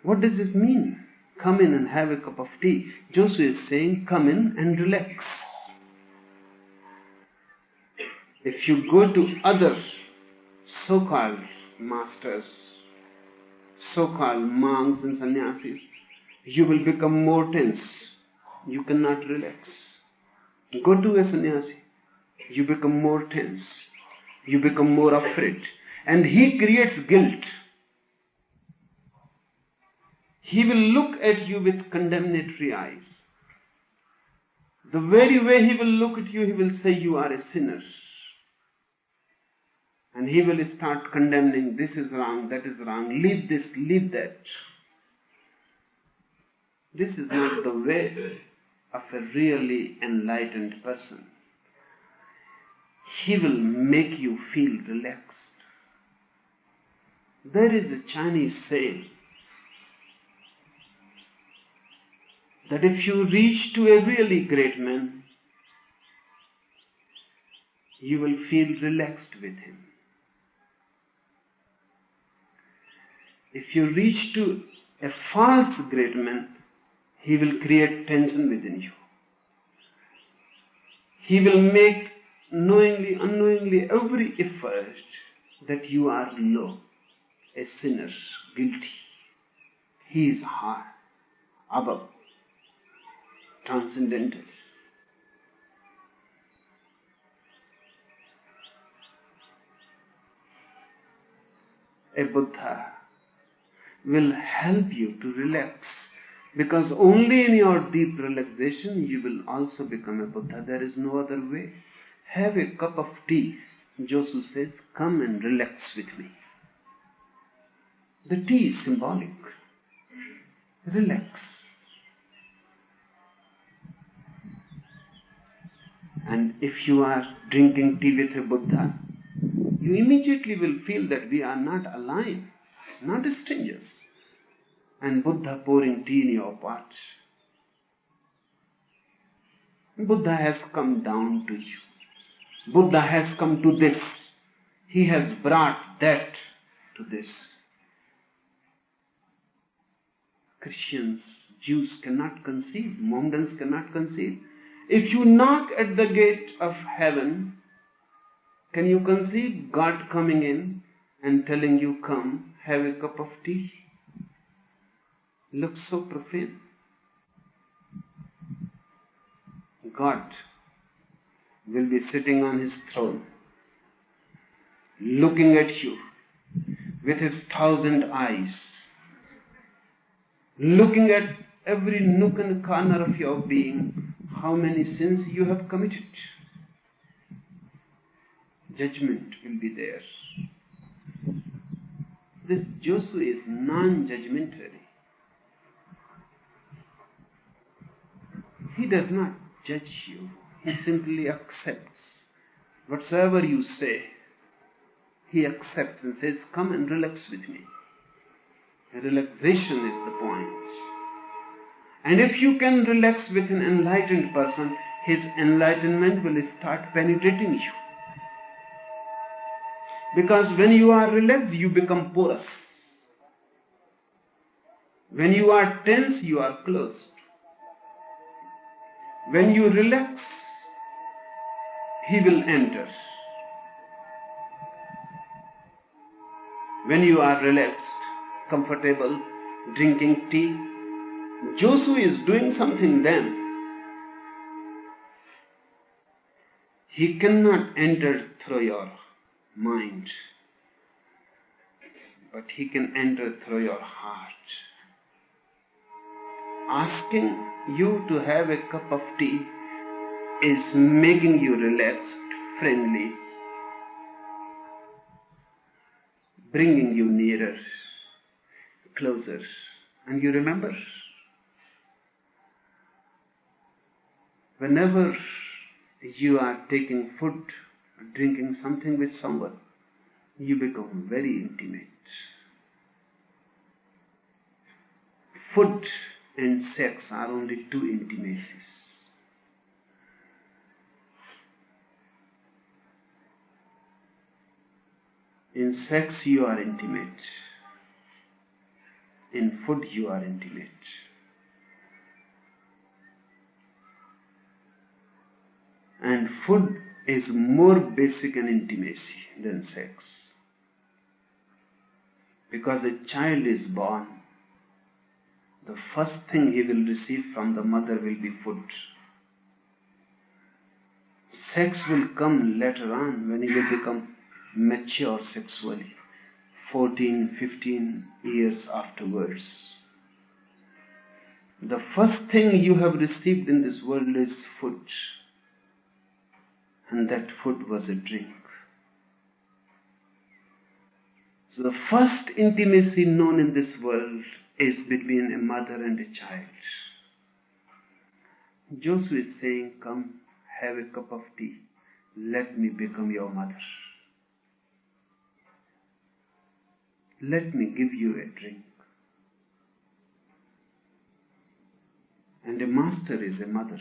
What does this mean? Come in and have a cup of tea. Joshua is saying, come in and relax. If you go to other so-called masters, so-called monks and sannyasis, you will become more tense. You cannot relax. Go to a sannyasi. You become more tense. You become more afraid. And he creates guilt. He will look at you with condemnatory eyes. The very way he will look at you, he will say you are a sinner. And he will start condemning, this is wrong, that is wrong, leave this, leave that. This is not the way of a really enlightened person. He will make you feel relaxed. There is a Chinese saying that if you reach to a really great man, you will feel relaxed with him. If you reach to a false great man, he will create tension within you. He will make knowingly, unknowingly every effort that you are low, a sinner, guilty. He is high, above, transcendental. A Buddha will help you to relax, because only in your deep relaxation you will also become a Buddha. There is no other way. Have a cup of tea. Josu says, come and relax with me. The tea is symbolic. Relax. And if you are drinking tea with a Buddha, you immediately will feel that we are not alien, not strangers. And Buddha pouring tea in your pot. Buddha has come down to you. Buddha has come to this. He has brought that to this. Christians, Jews cannot conceive. Mohammedans cannot conceive. If you knock at the gate of heaven, can you conceive God coming in and telling you, come, have a cup of tea? Looks so profane. God will be sitting on his throne, looking at you with his 1,000 eyes, looking at every nook and corner of your being, how many sins you have committed. Judgment will be there. This Josu is non-judgmentary. He does not judge you. He simply accepts. Whatsoever you say, he accepts and says, come and relax with me. Relaxation is the point. And if you can relax with an enlightened person, his enlightenment will start penetrating you. Because when you are relaxed, you become porous. When you are tense, you are closed. When you relax, he will enter. When you are relaxed, comfortable, drinking tea, Josu is doing something then. He cannot enter through your mind, but he can enter through your heart. Asking you to have a cup of tea is making you relaxed, friendly, bringing you nearer, closer. And you remember, whenever you are taking food, drinking something with someone, you become very intimate. Food and sex are only two intimacies. In sex you are intimate. In food you are intimate. And food is more basic an intimacy than sex. Because a child is born, the first thing he will receive from the mother will be food. Sex will come later on when he will become mature sexually, 14, 15 years afterwards. The first thing you have received in this world is food. And that food was a drink. So the first intimacy known in this world is between a mother and a child. Joshua is saying, come, have a cup of tea. Let me become your mother. Let me give you a drink. And a master is a mother.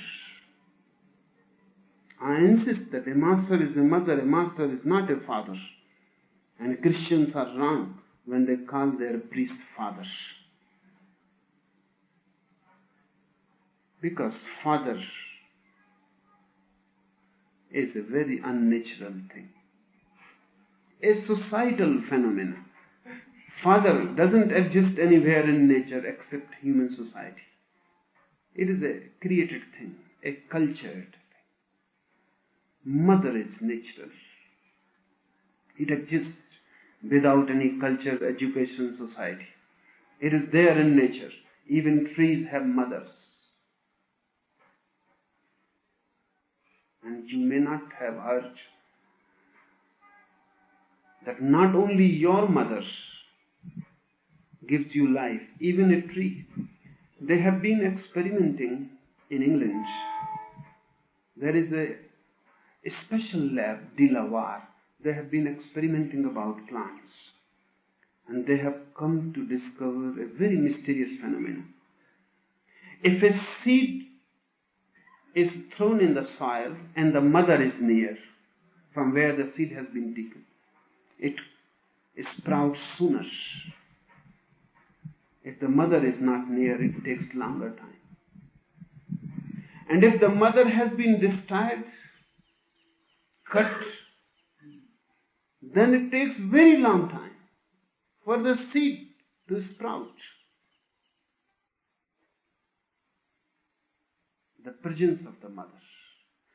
I insist that a master is a mother, a master is not a father. And Christians are wrong when they call their priest fathers. Because father is a very unnatural thing. A societal phenomenon. Father doesn't exist anywhere in nature except human society. It is a created thing, a cultured thing. Mother is natural. It exists without any culture, education, society. It is there in nature. Even trees have mothers. And you may not have heard that not only your mother gives you life, even a tree. They have been experimenting in England. There is a special lab, Delaware. They have been experimenting about plants. And they have come to discover a very mysterious phenomenon. If a seed is thrown in the soil and the mother is near, from where the seed has been taken, it sprouts sooner. If the mother is not near, it takes longer time. And if the mother has been destroyed, cut, then it takes very long time for the seed to sprout. The presence of the mother.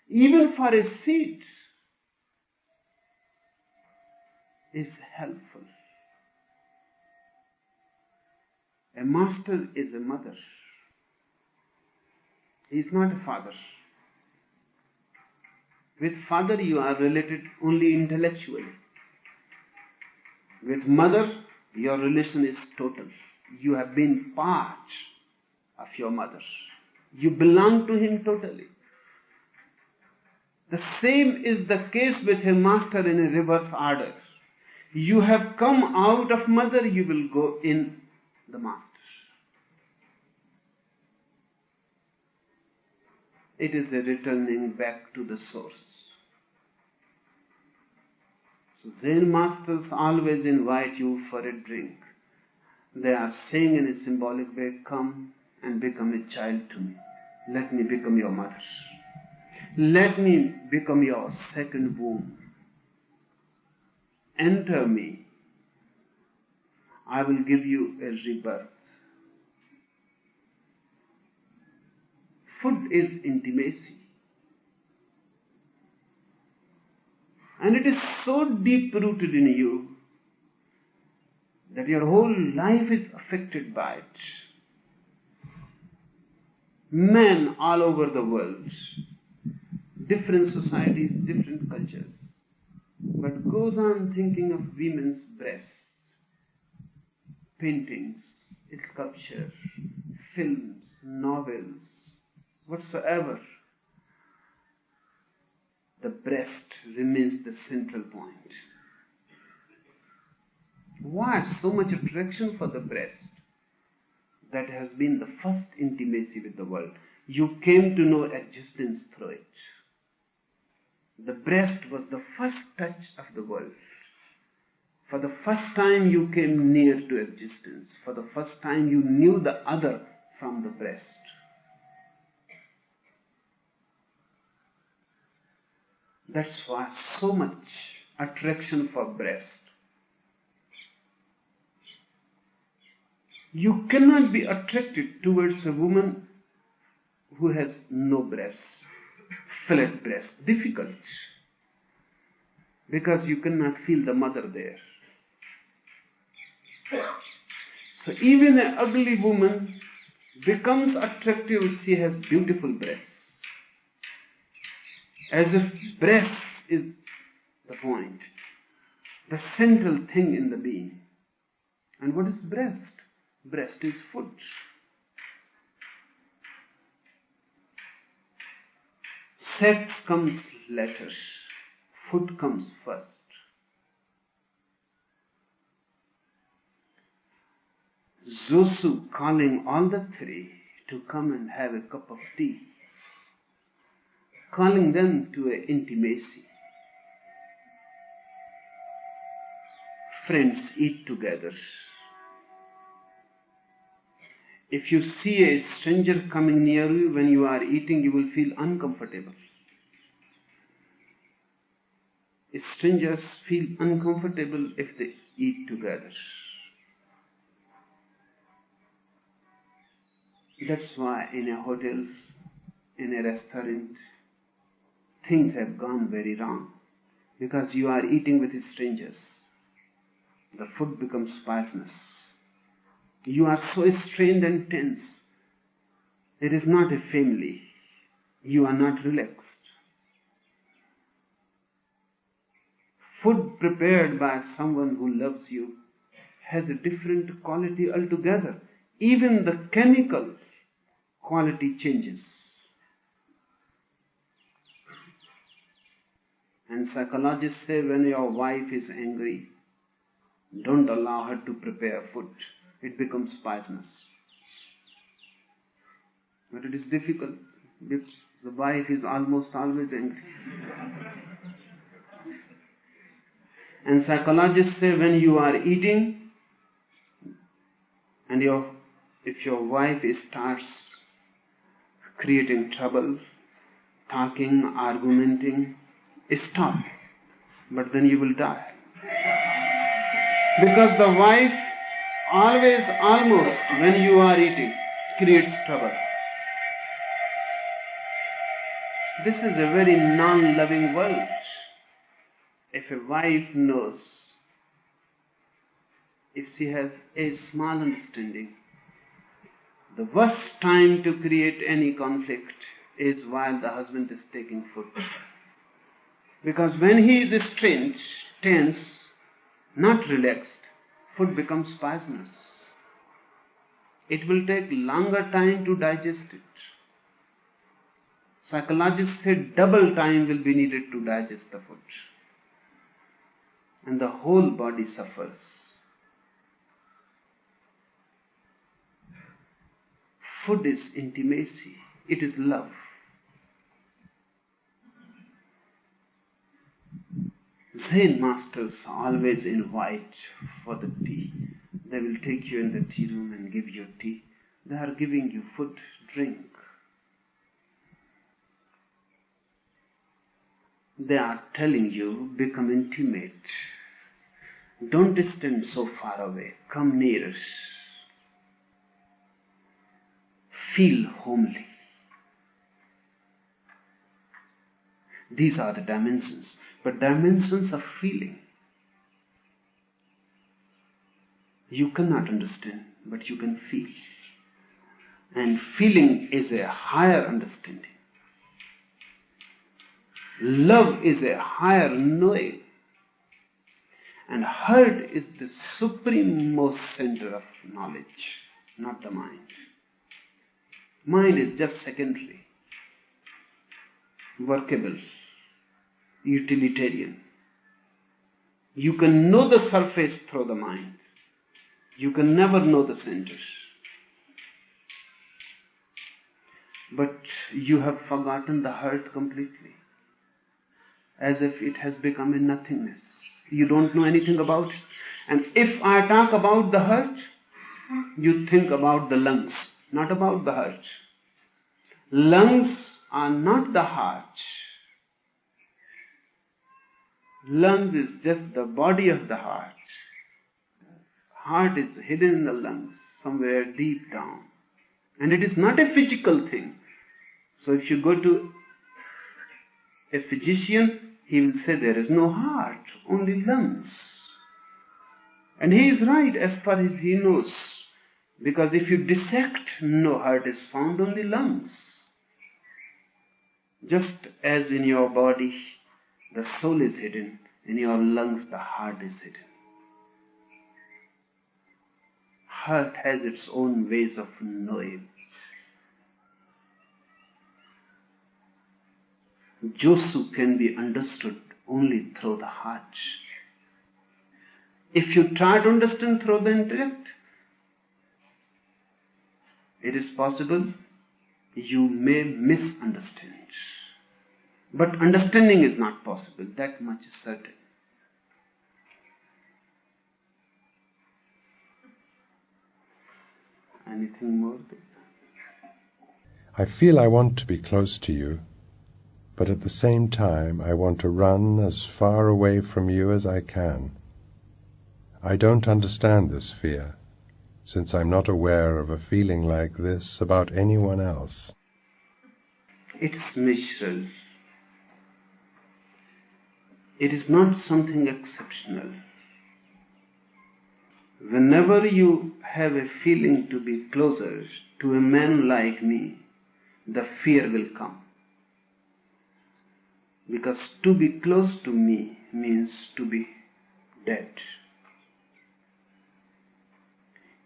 Even for a seed is helpful. A master is a mother. He is not a father. With father you are related only intellectually. With mother, your relation is total. You have been part of your mother. You belong to him totally. The same is the case with a master in a reverse order. You have come out of mother, you will go in the master. It is a returning back to the source. So Zen masters always invite you for a drink. They are saying in a symbolic way, come and become a child to me. Let me become your mother. Let me become your second womb. Enter me. I will give you a rebirth. Food is intimacy. And it is so deep rooted in you that your whole life is affected by it. Men all over the world, different societies, different cultures, but goes on thinking of women's breasts, paintings, sculpture, films, novels, whatsoever. The breast remains the central point. Why so much attraction for the breast? That has been the first intimacy with the world. You came to know existence through it. The breast was the first touch of the world. For the first time you came near to existence. For the first time you knew the other from the breast. That's why so much attraction for breast. You cannot be attracted towards a woman who has no breast, flat breast. Difficult. Because you cannot feel the mother there. So even an ugly woman becomes attractive if she has beautiful breasts. As if breast is the point, the central thing in the being. And what is breast? Breast is food. Sex comes later. Food comes first. Zosu calling all the three to come and have a cup of tea. Calling them to an intimacy. Friends eat together. If you see a stranger coming near you when you are eating, you will feel uncomfortable. Strangers feel uncomfortable if they eat together. That's why in a hotel, in a restaurant, things have gone very wrong. Because you are eating with strangers. The food becomes poisonous. You are so strained and tense. It is not a family. You are not relaxed. Food prepared by someone who loves you has a different quality altogether. Even the chemical quality changes. And psychologists say when your wife is angry, don't allow her to prepare food. It becomes poisonous. But it is difficult because the wife is almost always angry. And psychologists say when you are eating and if your wife starts creating trouble, talking, argumenting, stop. But then you will die. Because the wife always, almost, when you are eating, creates trouble. This is a very non-loving world. If a wife knows, if she has a small understanding, the worst time to create any conflict is while the husband is taking food. Because when he is strained, tense, not relaxed, food becomes poisonous. It will take longer time to digest it. Psychologists say double time will be needed to digest the food. And the whole body suffers. Food is intimacy. It is love. Zen masters always invite for the tea. They will take you in the tea room and give you tea. They are giving you food, drink. They are telling you, become intimate. Don't stand so far away. Come near. Feel homely. These are the dimensions. But dimensions of feeling. You cannot understand, but you can feel. And feeling is a higher understanding. Love is a higher knowing. And heart is the supreme-most center of knowledge, not the mind. Mind is just secondary, workable, utilitarian. You can know the surface through the mind. You can never know the center. but you have forgotten the hurt completely, as if it has become a nothingness. You don't know anything about it. And if I talk about the hurt, you think about the lungs, not about the heart. Lungs are not the heart. Lungs is just the body of the heart. Heart is hidden in the lungs, somewhere deep down. And it is not a physical thing. So if you go to a physician, he will say there is no heart, only lungs. And he is right as far as he knows. Because if you dissect, no heart is found, only lungs. Just as in your body, the soul is hidden, in your lungs, the heart is hidden. Heart has its own ways of knowing. Josu can be understood only through the heart. If you try to understand through the intellect, it is possible you may misunderstand. But understanding is not possible, that much is certain. Anything more?
I feel I want to be close to you, but at the same time I want to run as far away from you as I can. I don't understand this fear, since I'm not aware of a feeling like this about anyone else.
It's natural. It is not something exceptional. Whenever you have a feeling to be closer to a man like me, the fear will come. Because to be close to me means to be dead.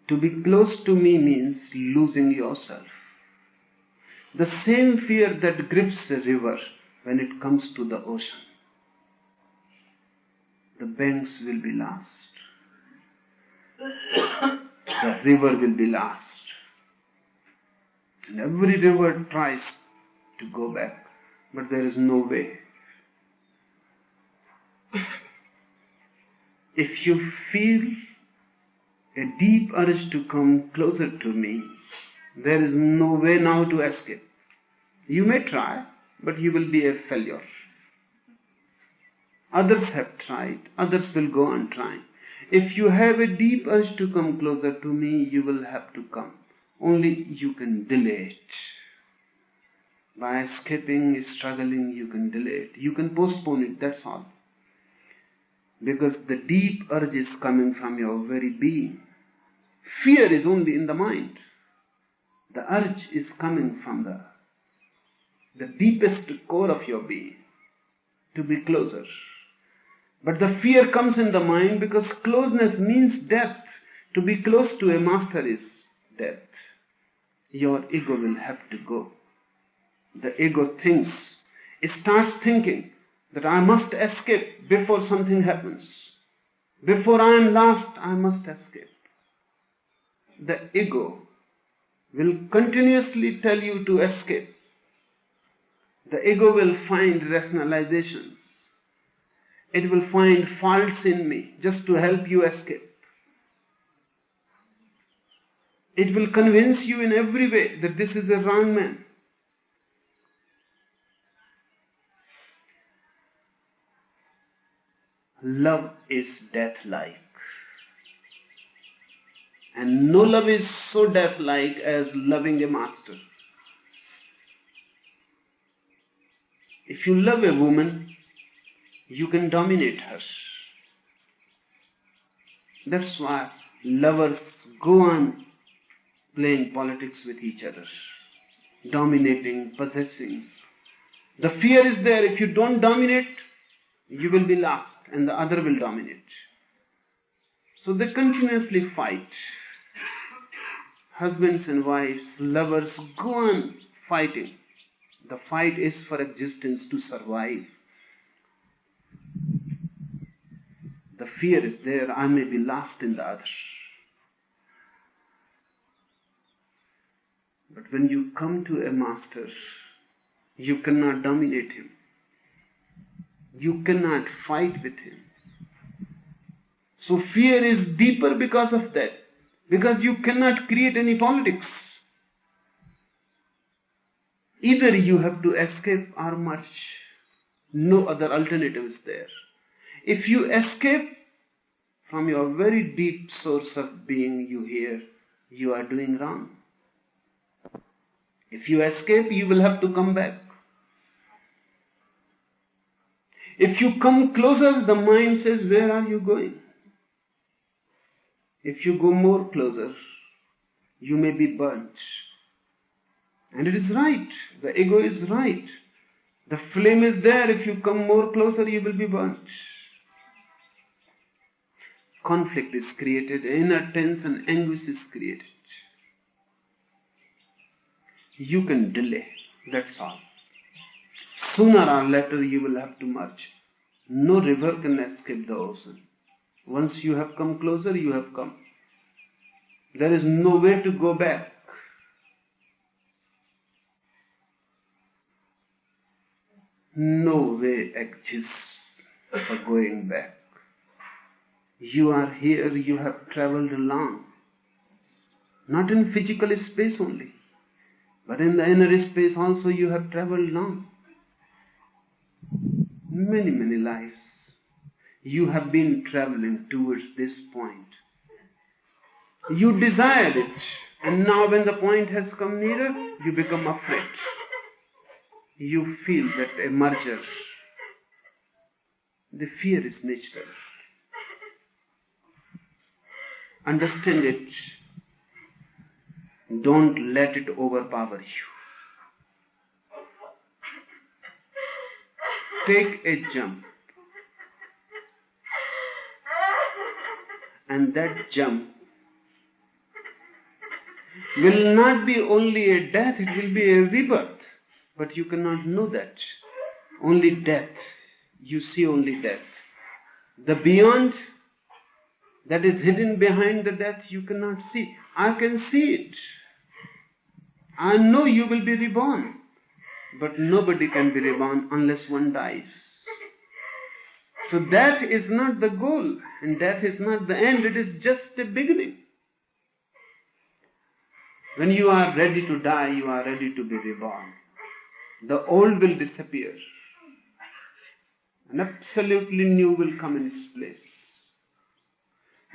To be close to me means losing yourself. The same fear that grips a river when it comes to the ocean. The banks will be lost. The river will be lost. And every river tries to go back, but there is no way. If you feel a deep urge to come closer to me, there is no way now to escape. You may try, but you will be a failure. Others have tried, others will go on trying. If you have a deep urge to come closer to me, you will have to come. Only you can delay it. By escaping, struggling, you can delay it. You can postpone it, that's all. Because the deep urge is coming from your very being. Fear is only in the mind. The urge is coming from the deepest core of your being, to be closer. But the fear comes in the mind because closeness means death. To be close to a master is death. Your ego will have to go. The ego thinks, it starts thinking that I must escape before something happens. Before I am lost, I must escape. The ego will continuously tell you to escape. The ego will find rationalizations. It will find faults in me just to help you escape. It will convince you in every way that this is a wrong man. Love is death-like. And no love is so death-like as loving a master. If you love a woman, you can dominate her. That's why lovers go on playing politics with each other, dominating, possessing. The fear is there. If you don't dominate, you will be lost and the other will dominate. So they continuously fight. Husbands and wives, lovers go on fighting. The fight is for existence, to survive. The fear is there, I may be lost in the other. But when you come to a master, you cannot dominate him. You cannot fight with him. So fear is deeper because of that. Because you cannot create any politics. Either you have to escape or merge. No other alternative is there. If you escape from your very deep source of being you hear, you are doing wrong. If you escape, you will have to come back. If you come closer, the mind says, where are you going? If you go more closer, you may be burnt. And it is right. The ego is right. The flame is there. If you come more closer, you will be burnt. Conflict is created. Inner tense and anguish is created. You can delay. That's all. Sooner or later you will have to merge. No river can escape the ocean. Once you have come closer, you have come. There is no way to go back. No way exists for going back. You are here, you have traveled long. Not in physical space only, but in the inner space also you have traveled long. Many, many lives. You have been traveling towards this point. You desired it, and now when the point has come nearer, you become afraid. You feel that a merger. The fear is natural. Understand it. Don't let it overpower you. Take a jump. And that jump will not be only a death, it will be a rebirth. But you cannot know that. Only death. You see only death. The beyond that is hidden behind the death you cannot see. I can see it. I know you will be reborn. But nobody can be reborn unless one dies. So that is not the goal. And that is not the end. It is just the beginning. When you are ready to die, you are ready to be reborn. The old will disappear. And absolutely new will come in its place.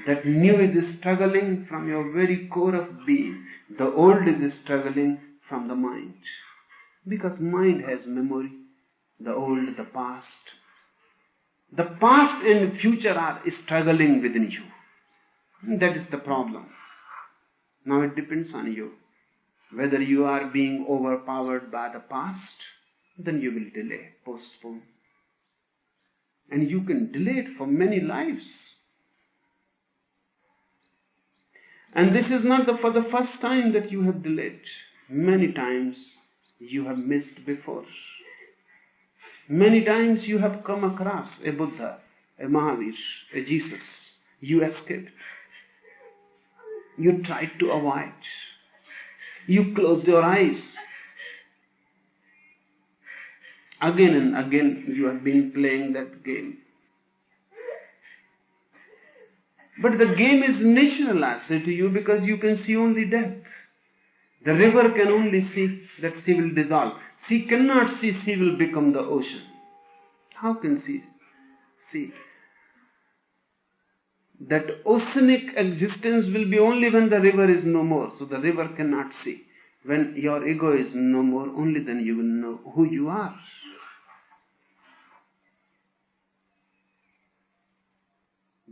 That new is struggling from your very core of being. The old is struggling from the mind. Because mind has memory. The old, the past. The past and future are struggling within you. And that is the problem. Now it depends on you. Whether you are being overpowered by the past, then you will delay, postpone. And you can delay it for many lives. And this is not for the first time that you have delayed. Many times you have missed before. Many times you have come across a Buddha, a Mahavir, a Jesus. You escaped. You tried to avoid. You closed your eyes. Again and again you have been playing that game. But the game is natural, I say to you, because you can see only death. The river can only see that sea will dissolve. Sea cannot see sea will become the ocean. How can sea see? That oceanic existence will be only when the river is no more. So the river cannot see. When your ego is no more, only then you will know who you are.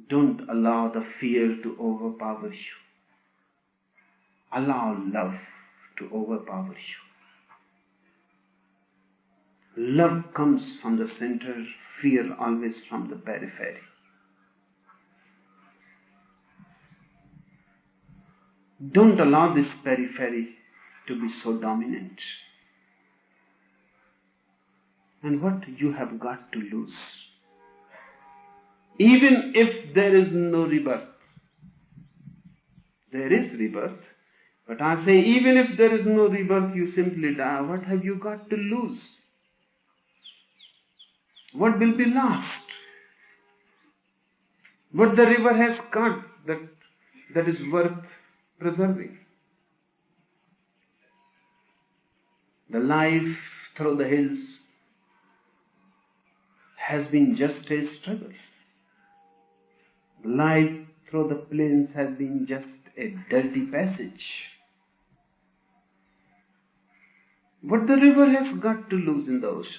Don't allow the fear to overpower you. Allow love to overpower you. Love comes from the center, fear always from the periphery. Don't allow this periphery to be so dominant. And what you have got to lose? Even if there is no rebirth, there is rebirth. But I say, even if there is no rebirth, you simply die. What have you got to lose? What will be lost? What the river has got that is worth preserving? The life through the hills has been just a struggle. The life through the plains has been just a dirty passage. What the river has got to lose in the ocean?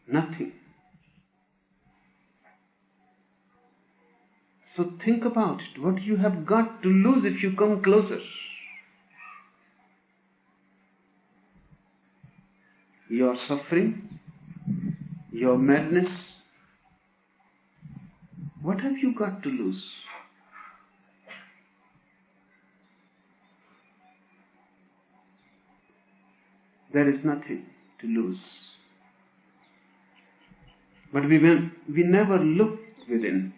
Nothing. So think about it. What you have got to lose if you come closer. Your suffering, your madness. What have you got to lose? There is nothing to lose. But we never look within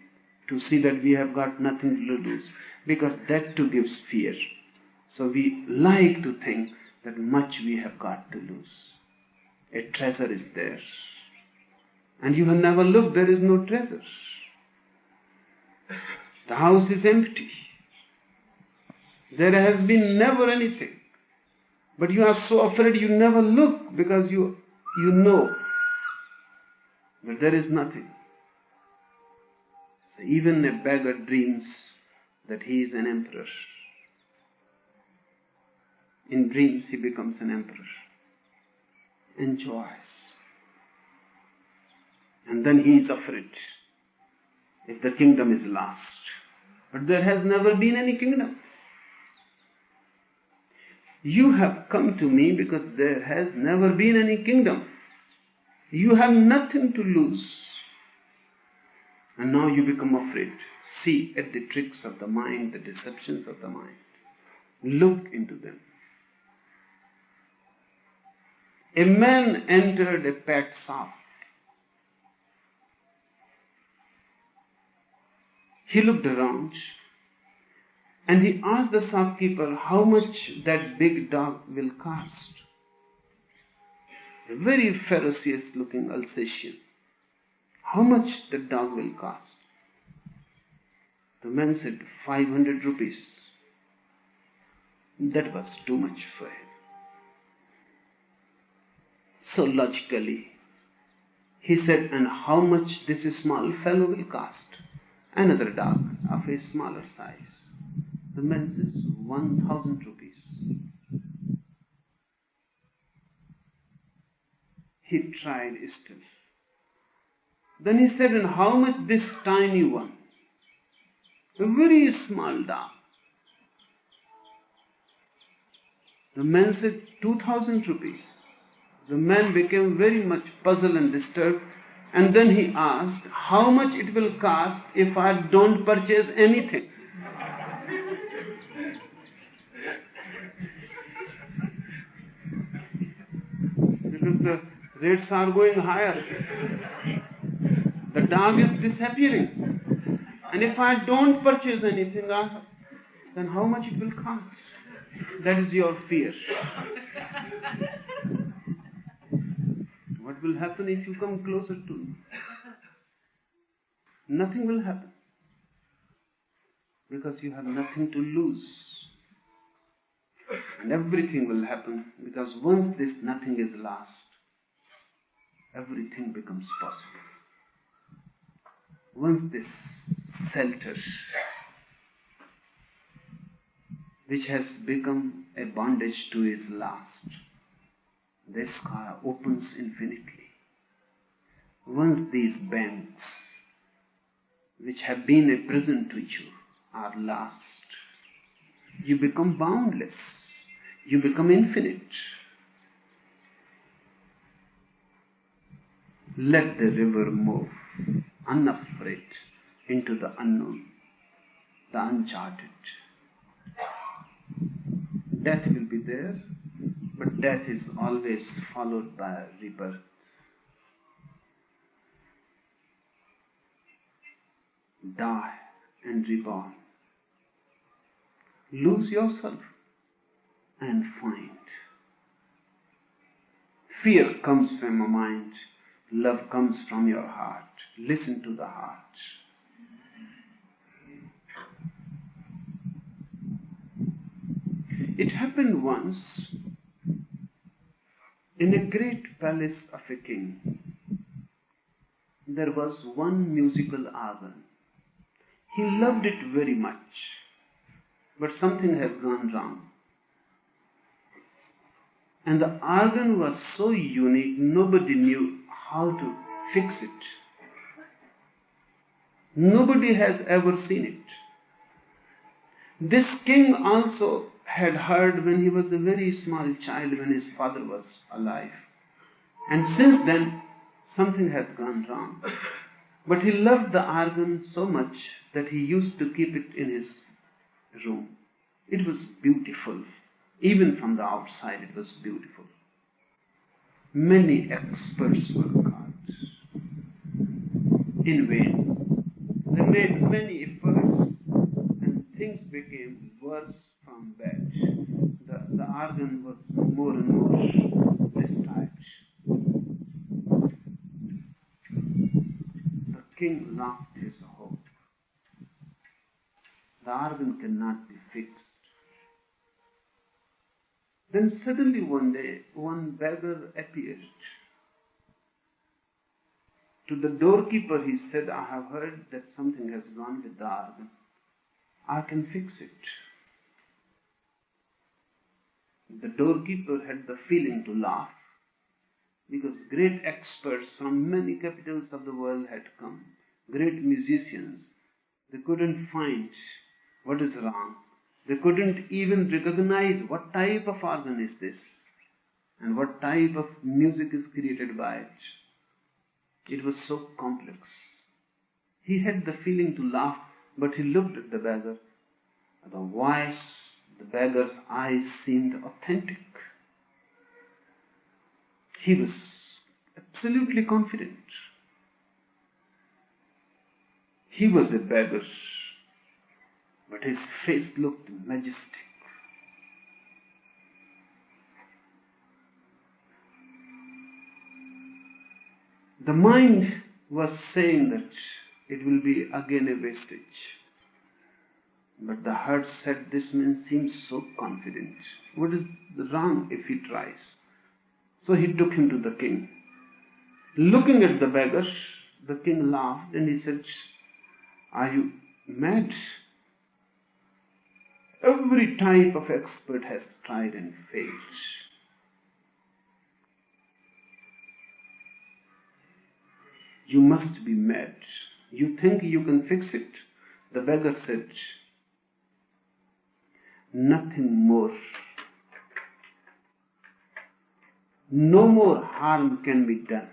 to see that we have got nothing to lose, because that too gives fear. So we like to think that much we have got to lose. A treasure is there. And you have never looked, there is no treasure. The house is empty. There has been never anything. But you are so afraid you never look, because you know that there is nothing. So even a beggar dreams that he is an emperor. In dreams he becomes an emperor. Enjoys. And then he is afraid if the kingdom is lost. But there has never been any kingdom. You have come to me because there has never been any kingdom. You have nothing to lose. And now you become afraid. See at the tricks of the mind, the deceptions of the mind. Look into them. A man entered a pet shop. He looked around and he asked the shopkeeper how much that big dog will cost. A very ferocious looking Alsatian. How much the dog will cost? The man said 500 rupees. That was too much for him. So logically, he said, and how much this small fellow will cost? Another dog of a smaller size. The man says 1,000 rupees. He tried still. Then he said, and how much this tiny one? A very small dog. The man said 2,000 rupees. The man became very much puzzled and disturbed, and then he asked, how much it will cost if I don't purchase anything? Because the rates are going higher. The dog is disappearing. And if I don't purchase anything, then how much it will cost? That is your fear. What will happen if you come closer to me? Nothing will happen. Because you have nothing to lose. And everything will happen, because once this nothing is lost, everything becomes possible. Once this shelter, which has become a bondage to is lost, the sky opens infinitely. Once these banks, which have been a prison to you, are lost, you become boundless. You become infinite. Let the river move, unafraid, into the unknown, the uncharted. Death will be there, but death is always followed by rebirth. Die and reborn. Lose yourself and find. Fear comes from your mind. Love comes from your heart. Listen to the heart. It happened once in a great palace of a king. There was one musical organ. He loved it very much, but something has gone wrong. And the organ was so unique, nobody knew how to fix it. Nobody has ever seen it. This king also had heard when he was a very small child, when his father was alive. And since then, something had gone wrong. But he loved the organ so much that he used to keep it in his room. It was beautiful. Even from the outside, it was beautiful. Many experts were caught. In vain. They made many efforts, and things became worse from bad. The organ was more and more distraught. The king lost his hope. The organ cannot be fixed. Then suddenly one day, one beggar appeared. To the doorkeeper he said, I have heard that something has gone with the organ. I can fix it. The doorkeeper had the feeling to laugh, because great experts from many capitals of the world had come, great musicians. They couldn't find what is wrong. They couldn't even recognize what type of organ is this and what type of music is created by it. It was so complex. He had the feeling to laugh, but he looked at the beggar. The voice, the beggar's eyes seemed authentic. He was absolutely confident. He was a beggar, but his face looked majestic. The mind was saying that it will be again a wastage. But the heart said, this man seems so confident. What is wrong if he tries? So he took him to the king. Looking at the beggar, the king laughed and he said, are you mad? Every type of expert has tried and failed. You must be mad. You think you can fix it? The beggar said, nothing more. No more harm can be done.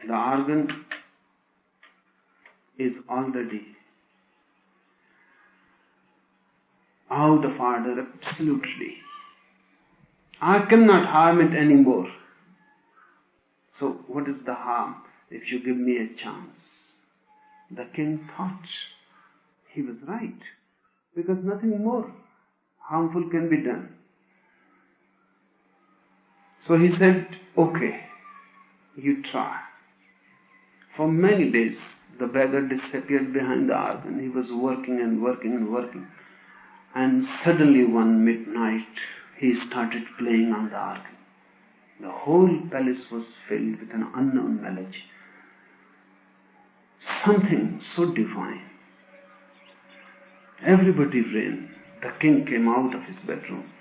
The organ is already out of order, absolutely. I cannot harm it anymore. So what is the harm if you give me a chance? The king thought he was right, because nothing more harmful can be done. So he said, okay, you try. For many days, the beggar disappeared behind the organ. He was working and working and working. And suddenly one midnight, he started playing on the organ. The whole palace was filled with an unknown melody. Something so divine. Everybody ran. The king came out of his bedroom.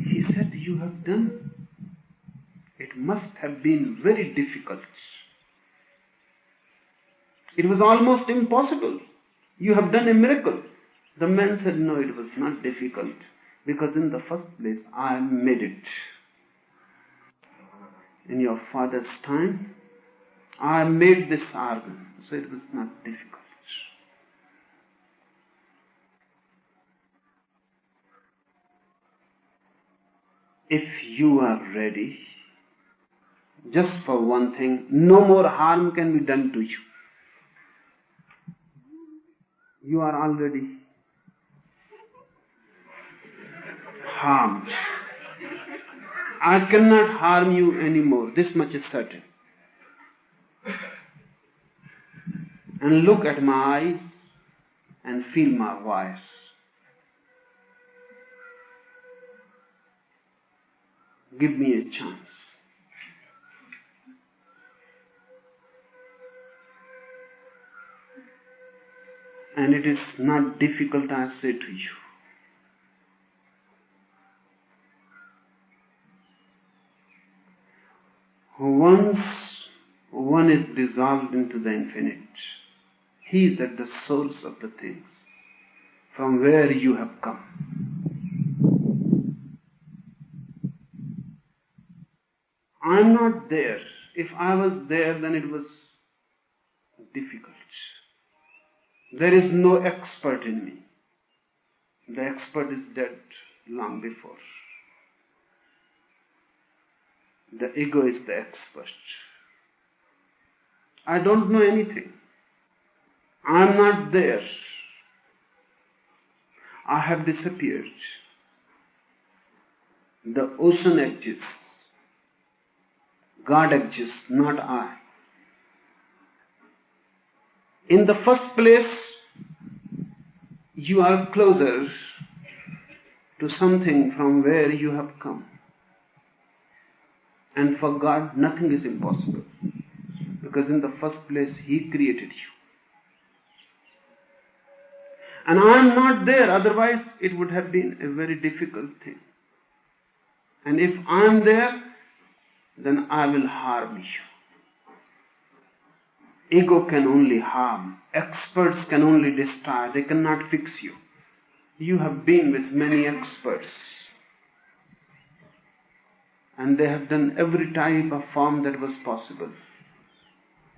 He said, you have done. It must have been very difficult. It was almost impossible. You have done a miracle. The man said, no, it was not difficult, because in the first place, I made it. In your father's time, I made this organ, so it was not difficult. If you are ready, just for one thing, no more harm can be done to you. You are already harmed. I cannot harm you anymore. This much is certain. And look at my eyes and feel my voice. Give me a chance. And it is not difficult, I say to you. Once one is dissolved into the infinite, he is at the source of the things from where you have come. I am not there. If I was there, then it was difficult. There is no expert in me. The expert is dead long before. The ego is the expert. I don't know anything. I am not there. I have disappeared. The ocean exists. God exists, not I. In the first place, you are closer to something from where you have come. And for God, nothing is impossible. Because in the first place, He created you. And I am not there, otherwise it would have been a very difficult thing. And if I am there, then I will harm you. Ego can only harm. Experts can only destroy. They cannot fix you. You have been with many experts. And they have done every type of form that was possible.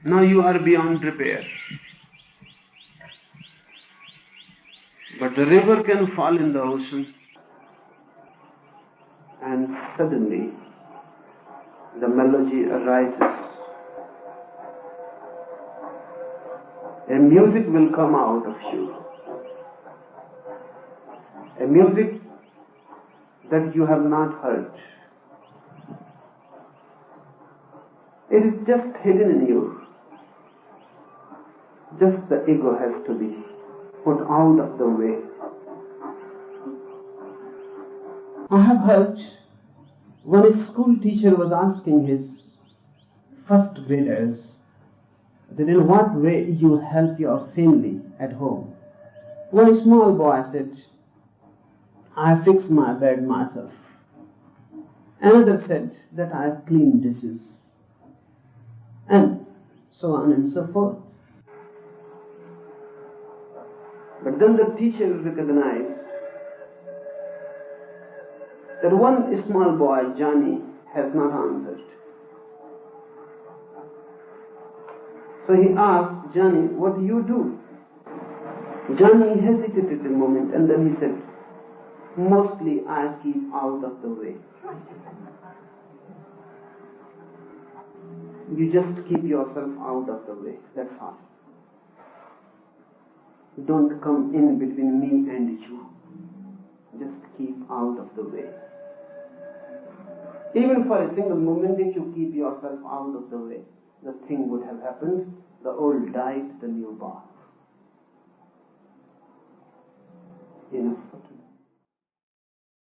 Now you are beyond repair. But the river can fall in the ocean, and suddenly the melody arises. A music will come out of you. A music that you have not heard. It is just hidden in you. Just the ego has to be put out of the way. I have heard when a school teacher was asking his first graders that in what way you help your family at home. One small boy said, I fix my bed myself. Another said that I clean dishes. And so on and so forth. But then the teacher recognized that one small boy, Johnny, has not answered. So he asked Johnny, what do you do? Johnny hesitated a moment and then he said, mostly I keep out of the way. You just keep yourself out of the way, that's all. Don't come in between me and you. Just keep out of the way. Even for a single moment, if you keep yourself out of the way, the thing would have happened. The old died, the new born. Enough for today.